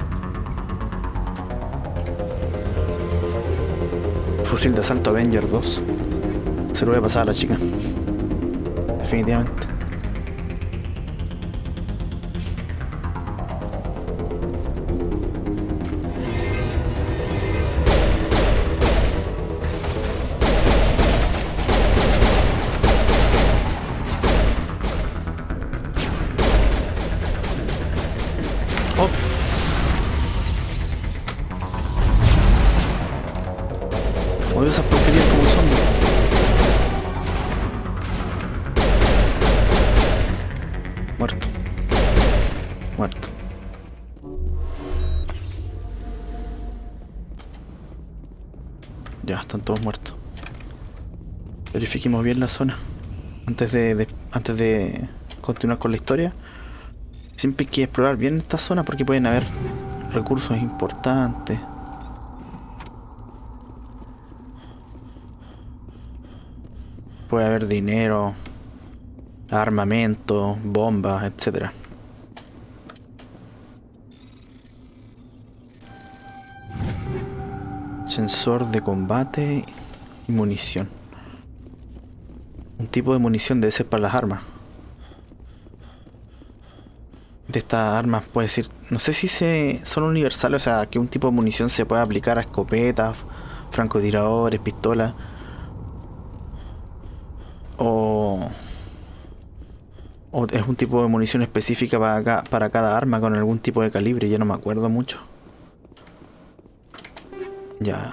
Speaker 1: Fusil de asalto Avenger 2. Se lo voy a pasar a la chica. Definitivamente. Odio esas porquerías como son. Muerto. Muerto. Ya, están todos muertos. Verifiquemos bien la zona. Antes de continuar con la historia. Siempre hay que explorar bien esta zona porque pueden haber recursos importantes. Puede haber dinero, armamento, bombas, etc. Sensor de combate y munición. Un tipo de munición debe ser para las armas. De estas armas puede decir, no sé si son universales, o sea, que un tipo de munición se puede aplicar a escopetas, francotiradores, pistolas. O es un tipo de munición específica para cada arma con algún tipo de calibre, ya no me acuerdo mucho. Ya.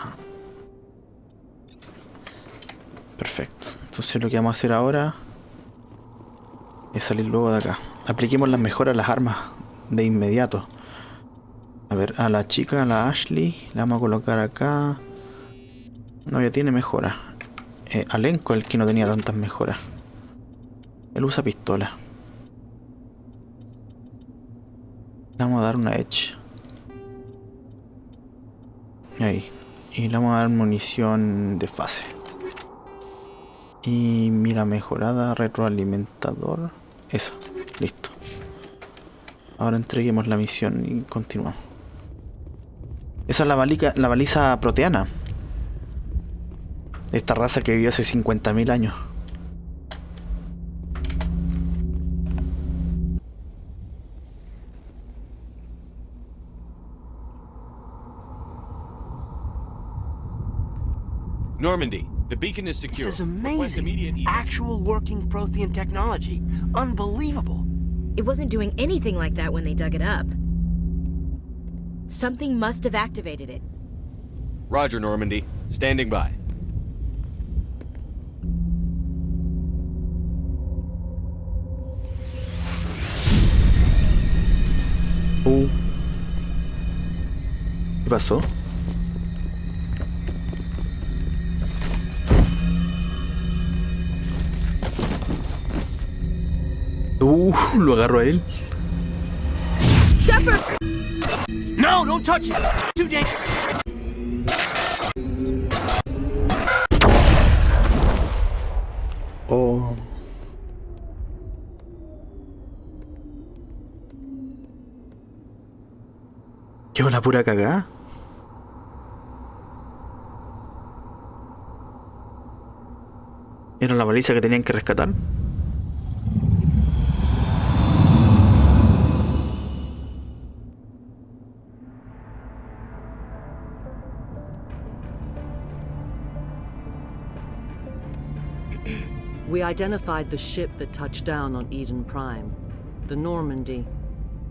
Speaker 1: Perfecto. Entonces lo que vamos a hacer ahora es salir luego de acá. Apliquemos las mejoras a las armas de inmediato. A ver, a la chica, a la Ashley, la vamos a colocar acá. No, ya tiene mejoras. Alenco es el que no tenía tantas mejoras. Él usa pistola. Le vamos a dar una Edge. Ahí. Y le vamos a dar munición de fase. Y mira mejorada, retroalimentador. Eso, listo. Ahora entreguemos la misión y continuamos. Esa es la baliza proteana. Esta raza que vivió hace 50.000 años.
Speaker 7: Normandy, the beacon is secure.
Speaker 21: This is amazing. Actual working Prothean technology. Unbelievable.
Speaker 14: It wasn't doing anything like that when they dug it up. Something must have activated it.
Speaker 7: Roger, Normandy. Standing by.
Speaker 1: ¿Qué pasó? Lo agarró a él.
Speaker 21: Shepard! No, don't touch it! Too dangerous!
Speaker 1: Oh. Qué una pura cagada. ¿Era la baliza que tenían que rescatar?
Speaker 2: We identified the ship that touched down on Eden Prime, the Normandy,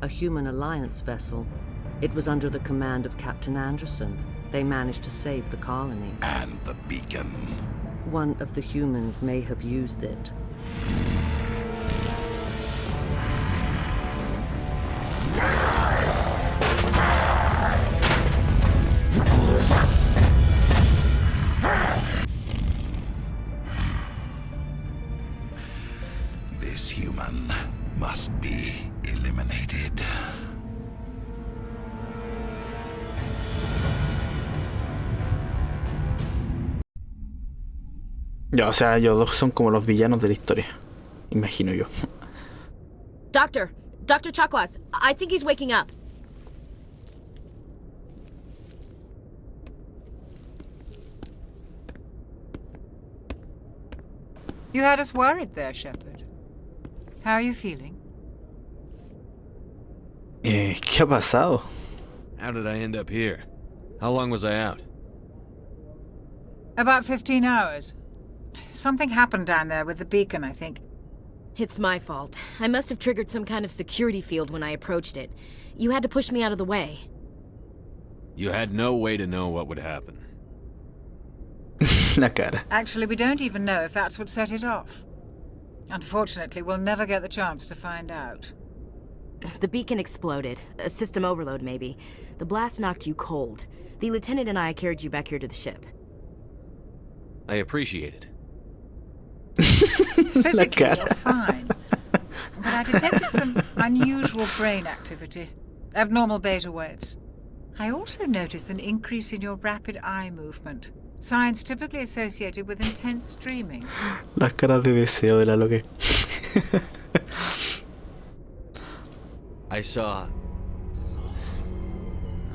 Speaker 2: a human alliance vessel. It was under the command of Captain Anderson. They managed to save the colony.
Speaker 3: And the beacon.
Speaker 2: One of the humans may have used it.
Speaker 3: This human must be eliminated.
Speaker 1: Ya, o sea, ellos dos son como los villanos de la historia. Imagino yo.
Speaker 14: Dr. Chakwas, I think he's waking up.
Speaker 12: You had us worried there, Shepard. How are you feeling?
Speaker 1: ¿Qué ha pasado?
Speaker 7: How did I end up here? How long was I out?
Speaker 12: About 15 hours. Something happened down there with the beacon, I think.
Speaker 14: It's my fault. I must have triggered some kind of security field when I approached it. You had to push me out of the way.
Speaker 7: You had no way to know what would happen.
Speaker 1: La cara.
Speaker 12: Actually, we don't even know if that's what set it off. Unfortunately, we'll never get the chance to find out.
Speaker 14: The beacon exploded. A system overload, maybe. The blast knocked you cold. The lieutenant and I carried you back here to the ship.
Speaker 7: I appreciate it.
Speaker 12: Physically, you're fine. But I detected some unusual brain activity. Abnormal beta waves. I also noticed an increase in your rapid eye movement. Signs typically associated with intense dreaming.
Speaker 1: Las caras de deseo de la loque.
Speaker 7: I saw...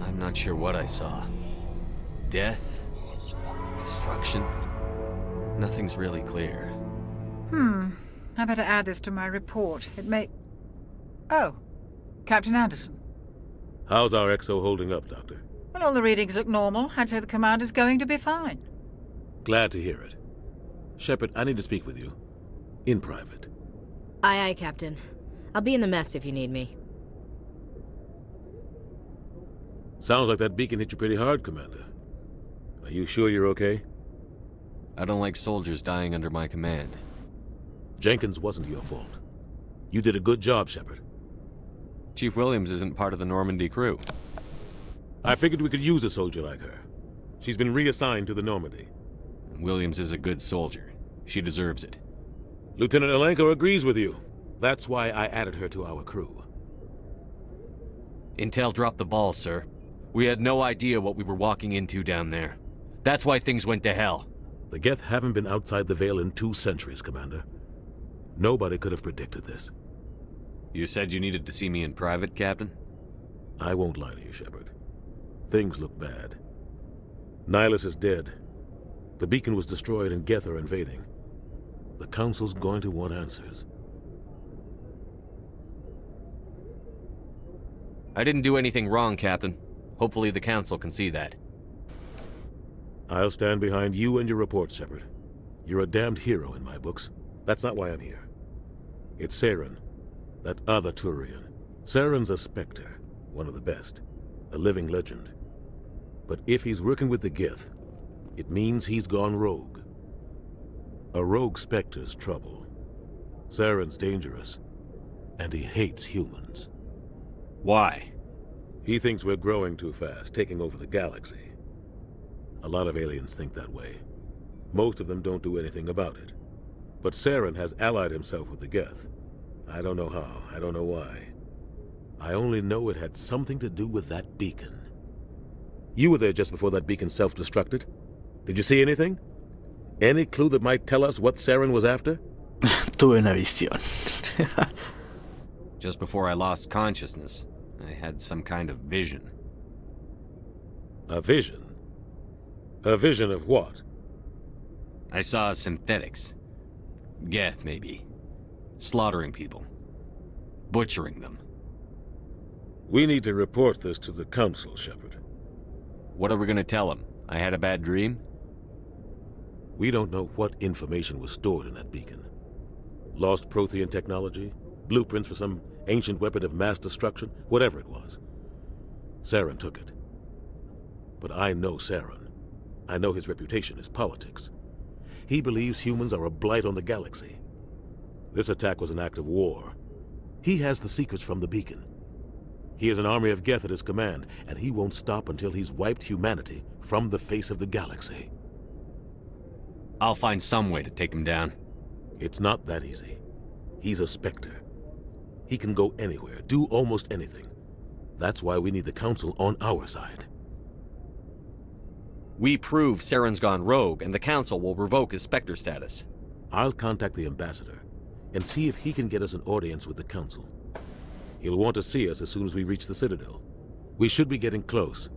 Speaker 7: I'm not sure what I saw. Death? Destruction? Nothing's really clear.
Speaker 12: I better add this to my report. It may... Oh, Captain Anderson.
Speaker 13: How's our XO holding up, Doctor?
Speaker 12: Well, all the readings look normal. I'd say the commander's going to be fine.
Speaker 13: Glad to hear it. Shepard, I need to speak with you. In private.
Speaker 14: Aye, Captain. I'll be in the mess if you need me.
Speaker 13: Sounds like that beacon hit you pretty hard, Commander. Are you sure you're okay?
Speaker 7: I don't like soldiers dying under my command.
Speaker 13: Jenkins wasn't your fault. You did a good job, Shepard.
Speaker 7: Chief Williams isn't part of the Normandy crew.
Speaker 13: I figured we could use a soldier like her. She's been reassigned to the Normandy.
Speaker 7: Williams is a good soldier. She deserves it.
Speaker 13: Lieutenant Alenko agrees with you. That's why I added her to our crew.
Speaker 7: Intel dropped the ball, sir. We had no idea what we were walking into down there. That's why things went to hell.
Speaker 13: The Geth haven't been outside the Veil in 2 centuries, Commander. Nobody could have predicted this.
Speaker 7: You said you needed to see me in private, Captain?
Speaker 13: I won't lie to you, Shepard. Things look bad. Nihilus is dead. The beacon was destroyed and Geth are invading. The Council's going to want answers.
Speaker 7: I didn't do anything wrong, Captain. Hopefully the Council can see that.
Speaker 13: I'll stand behind you and your report, Shepard. You're a damned hero in my books. That's not why I'm here. It's Saren, that other Turian. Saren's a Spectre, one of the best, a living legend. But if he's working with the Geth, it means he's gone rogue. A rogue Spectre's trouble. Saren's dangerous, and he hates humans.
Speaker 7: Why?
Speaker 13: He thinks we're growing too fast, taking over the galaxy. A lot of aliens think that way. Most of them don't do anything about it. But Saren has allied himself with the Geth. I don't know how, I don't know why. I only know it had something to do with that beacon. You were there just before that beacon self-destructed. Did you see anything? Any clue that might tell us what Saren was after?
Speaker 1: Tuve una visión.
Speaker 7: Just before I lost consciousness, I had some kind of vision.
Speaker 13: A vision? A vision of what?
Speaker 7: I saw synthetics. Geth, maybe. Slaughtering people. Butchering them.
Speaker 13: We need to report this to the Council, Shepard.
Speaker 7: What are we gonna tell them? I had a bad dream?
Speaker 13: We don't know what information was stored in that beacon. Lost Prothean technology? Blueprints for some ancient weapon of mass destruction? Whatever it was. Saren took it. But I know Saren. I know his reputation is politics. He believes humans are a blight on the galaxy. This attack was an act of war. He has the secrets from the beacon. He has an army of Geth at his command, and he won't stop until he's wiped humanity from the face of the galaxy.
Speaker 7: I'll find some way to take him down.
Speaker 13: It's not that easy. He's a Spectre. He can go anywhere, do almost anything. That's why we need the Council on our side.
Speaker 7: We prove Saren's gone rogue, and the Council will revoke his Spectre status.
Speaker 13: I'll contact the Ambassador and see if he can get us an audience with the Council. He'll want to see us as soon as we reach the Citadel. We should be getting close.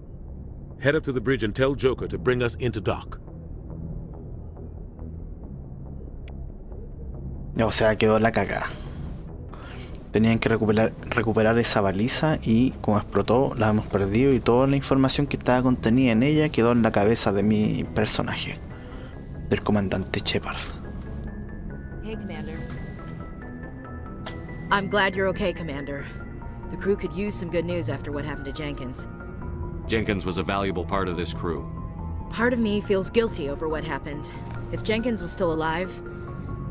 Speaker 13: Head up to the bridge and tell Joker to bring us into dock.
Speaker 1: O sea, quedó la cagada. Tenían que recuperar esa baliza y como explotó la hemos perdido y toda la información que estaba contenida en ella quedó en la cabeza de mi personaje, del comandante Shepard.
Speaker 14: Hey, Commander. I'm glad you're okay, Commander. The crew could use some good news after what happened to Jenkins.
Speaker 7: Jenkins was a valuable part of this crew.
Speaker 14: Part of me feels guilty over what happened. If Jenkins was still alive,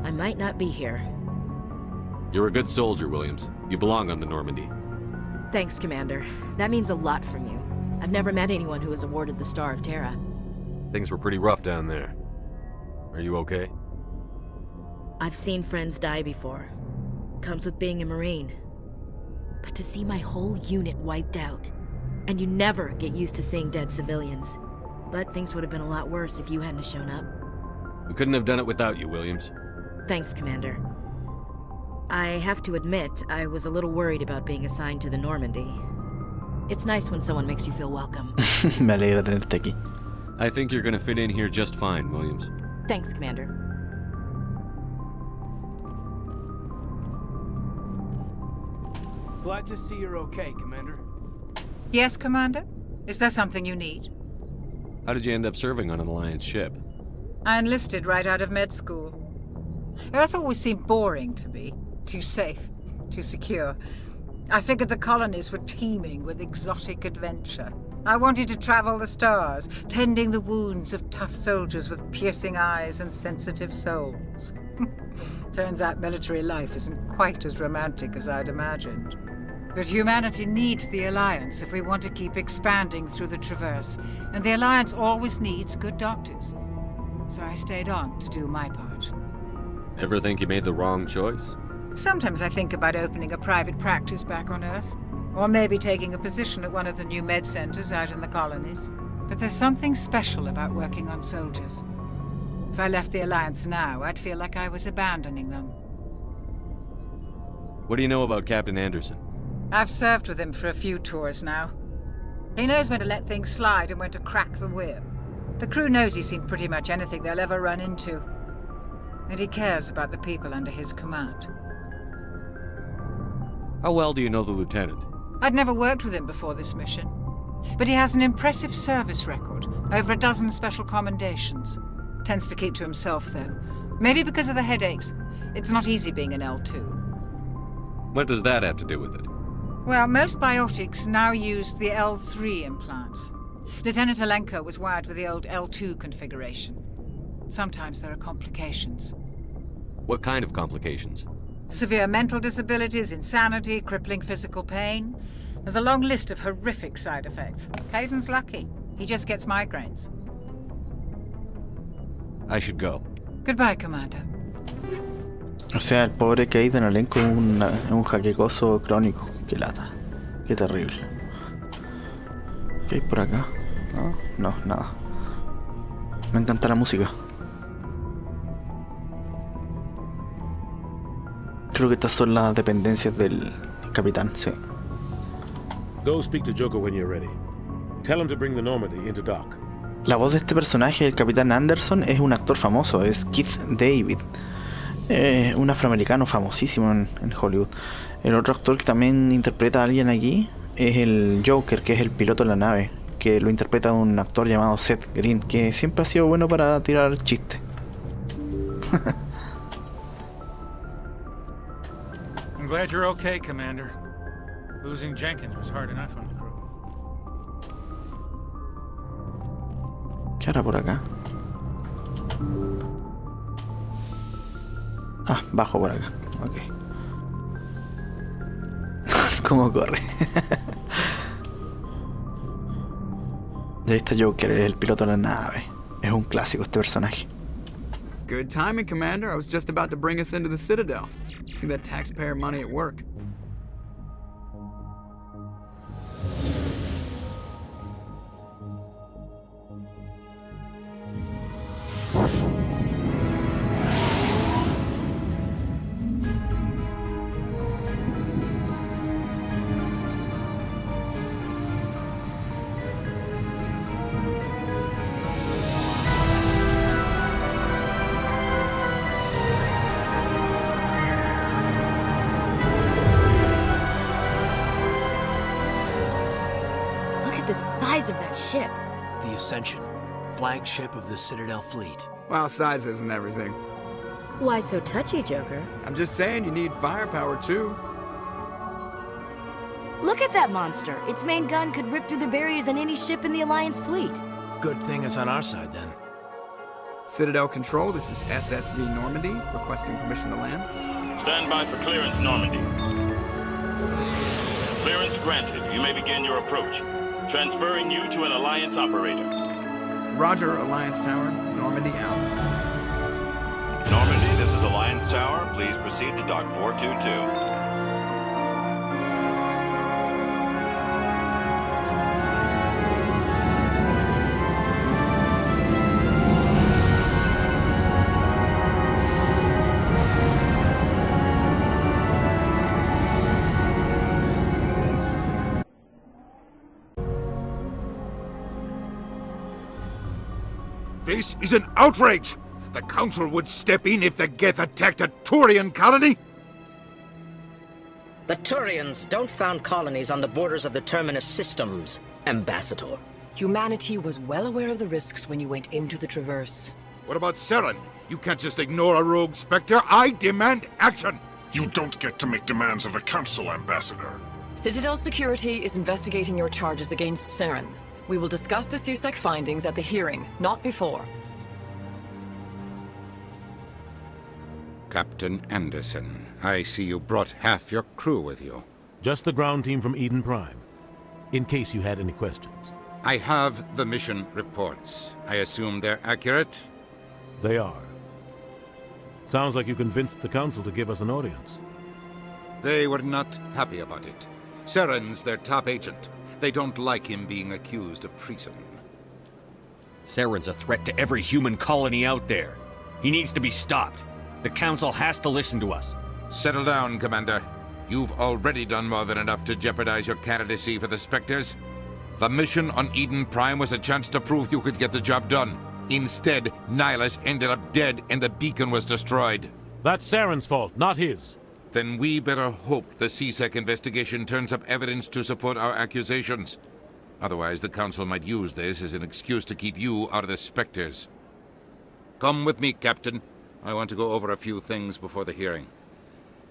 Speaker 14: I might not be here.
Speaker 7: You're a good soldier, Williams. You belong on the Normandy.
Speaker 14: Thanks, Commander. That means a lot from you. I've never met anyone who was awarded the Star of Terra.
Speaker 7: Things were pretty rough down there. Are you okay?
Speaker 14: I've seen friends die before. Comes with being a Marine. But to see my whole unit wiped out, and you never get used to seeing dead civilians. But things would have been a lot worse if you hadn't shown up.
Speaker 7: We couldn't have done it without you, Williams.
Speaker 14: Thanks, Commander. I have to admit, I was a little worried about being assigned to the Normandy. It's nice when someone makes you feel welcome.
Speaker 1: Me alegra tenerte aquí.
Speaker 7: I think you're gonna fit in here just fine, Williams.
Speaker 14: Thanks, Commander.
Speaker 21: Glad to see you're okay, Commander.
Speaker 12: Yes, Commander? Is there something you need?
Speaker 7: How did you end up serving on an Alliance ship?
Speaker 12: I enlisted right out of med school. Earth always seemed boring to me. Too safe, too secure. I figured the colonies were teeming with exotic adventure. I wanted to travel the stars, tending the wounds of tough soldiers with piercing eyes and sensitive souls. Turns out military life isn't quite as romantic as I'd imagined. But humanity needs the Alliance if we want to keep expanding through the Traverse, and the Alliance always needs good doctors. so I stayed on to do my part.
Speaker 7: Ever think you made the wrong choice?
Speaker 12: Sometimes I think about opening a private practice back on Earth, or maybe taking a position at one of the new med centers out in the colonies. But there's something special about working on soldiers. If I left the Alliance now, I'd feel like I was abandoning them.
Speaker 7: What do you know about Captain Anderson?
Speaker 12: I've served with him for a few tours now. He knows when to let things slide and when to crack the whip. The crew knows he's seen pretty much anything they'll ever run into. And he cares about the people under his command.
Speaker 7: How well do you know the lieutenant?
Speaker 12: I'd never worked with him before this mission. But he has an impressive service record, over a dozen special commendations. Tends to keep to himself, though. Maybe because of the headaches. It's not easy being an L2.
Speaker 7: What does that have to do with it?
Speaker 12: Well, most biotics now use the L3 implants. Lieutenant Alenko was wired with the old L2 configuration. Sometimes there are complications.
Speaker 7: What kind of complications?
Speaker 12: Severe mental disabilities, insanity, crippling physical pain. There's a long list of horrific side effects. Caden's lucky. He just gets migraines.
Speaker 7: I should go.
Speaker 12: Goodbye, Commander.
Speaker 1: O sea, el pobre Caden Alenko es un jaquecoso crónico. Qué lata. Qué terrible. ¿Qué hay por acá? No, no, nada. Me encanta la música. Creo que estas son las dependencias del capitán, sí.
Speaker 13: Go speak to Joker when you're ready. Tell him to bring the Normandy into dock.
Speaker 1: La voz de este personaje, el capitán Anderson, es un actor famoso, es Keith David. Un afroamericano famosísimo en Hollywood. El otro actor que también interpreta a alguien aquí es el Joker, que es el piloto de la nave, que lo interpreta un actor llamado Seth Green, que siempre ha sido bueno para tirar chistes.
Speaker 10: I'm glad you're okay, Commander. Losing Jenkins was hard enough on the crew.
Speaker 1: ¿Qué hará por acá? Ah, bajo por acá. Ok. ¿Cómo corre? Y ahí está Joker, el piloto de la nave. Es un clásico este personaje.
Speaker 6: Good timing, Commander. I was just about to bring us into the Citadel. See that taxpayer money at work.
Speaker 14: Of that ship.
Speaker 21: The Ascension, flagship of the Citadel fleet.
Speaker 6: Well, size isn't everything.
Speaker 14: Why so touchy, Joker?
Speaker 6: I'm just saying you need firepower, too.
Speaker 14: Look at that monster. Its main gun could rip through the barriers in any ship in the Alliance fleet.
Speaker 21: Good thing it's on our side, then.
Speaker 6: Citadel Control, this is SSV Normandy, requesting permission to land.
Speaker 4: Stand by for clearance, Normandy. Clearance granted. You may begin your approach. Transferring you to an Alliance operator.
Speaker 6: Roger, Alliance Tower. Normandy out.
Speaker 4: Normandy, this is Alliance Tower. Please proceed to Dock 422.
Speaker 3: This is an outrage! The Council would step in if the Geth attacked a Turian colony?
Speaker 22: The Turians don't found colonies on the borders of the Terminus systems, Ambassador.
Speaker 23: Humanity was well aware of the risks when you went into the Traverse.
Speaker 3: What about Saren? You can't just ignore a rogue Spectre. I demand action!
Speaker 24: You don't get to make demands of the Council, Ambassador.
Speaker 23: Citadel Security is investigating your charges against Saren. We will discuss the CSEC findings at the hearing, not before.
Speaker 25: Captain Anderson, I see you brought half your crew with you.
Speaker 13: Just the ground team from Eden Prime, in case you had any questions.
Speaker 25: I have the mission reports. I assume they're accurate?
Speaker 13: They are. Sounds like you convinced the Council to give us an audience.
Speaker 25: They were not happy about it. Saren's their top agent. They don't like him being accused of treason.
Speaker 8: Saren's a threat to every human colony out there. He needs to be stopped. The Council has to listen to us.
Speaker 25: Settle down, Commander. You've already done more than enough to jeopardize your candidacy for the Spectres. The mission on Eden Prime was a chance to prove you could get the job done. Instead, Nihilus ended up dead and the beacon was destroyed.
Speaker 13: That's Saren's fault, not his.
Speaker 25: Then we better hope the CSEC investigation turns up evidence to support our accusations. Otherwise, the Council might use this as an excuse to keep you out of the Spectres. Come with me, Captain. I want to go over a few things before the hearing.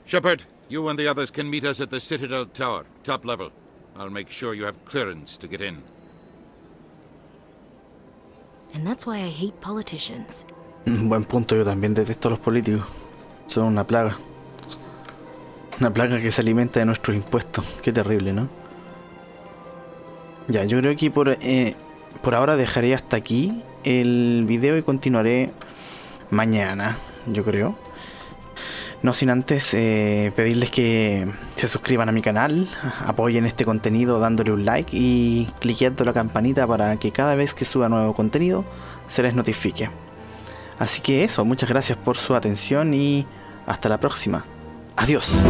Speaker 25: Shepard, you and the others can meet us at the Citadel Tower, top level. I'll make sure you have clearance to get in.
Speaker 14: And that's why I hate politicians.
Speaker 1: Buen punto, yo también detesto a los políticos. Son una plaga. Una plaga que se alimenta de nuestros impuestos. Qué terrible, ¿no? Ya, yo creo que por ahora dejaré hasta aquí el video y continuaré mañana, yo creo. No sin antes pedirles que se suscriban a mi canal, apoyen este contenido dándole un like y cliqueando la campanita para que cada vez que suba nuevo contenido se les notifique. Así que eso, muchas gracias por su atención y hasta la próxima. Adiós.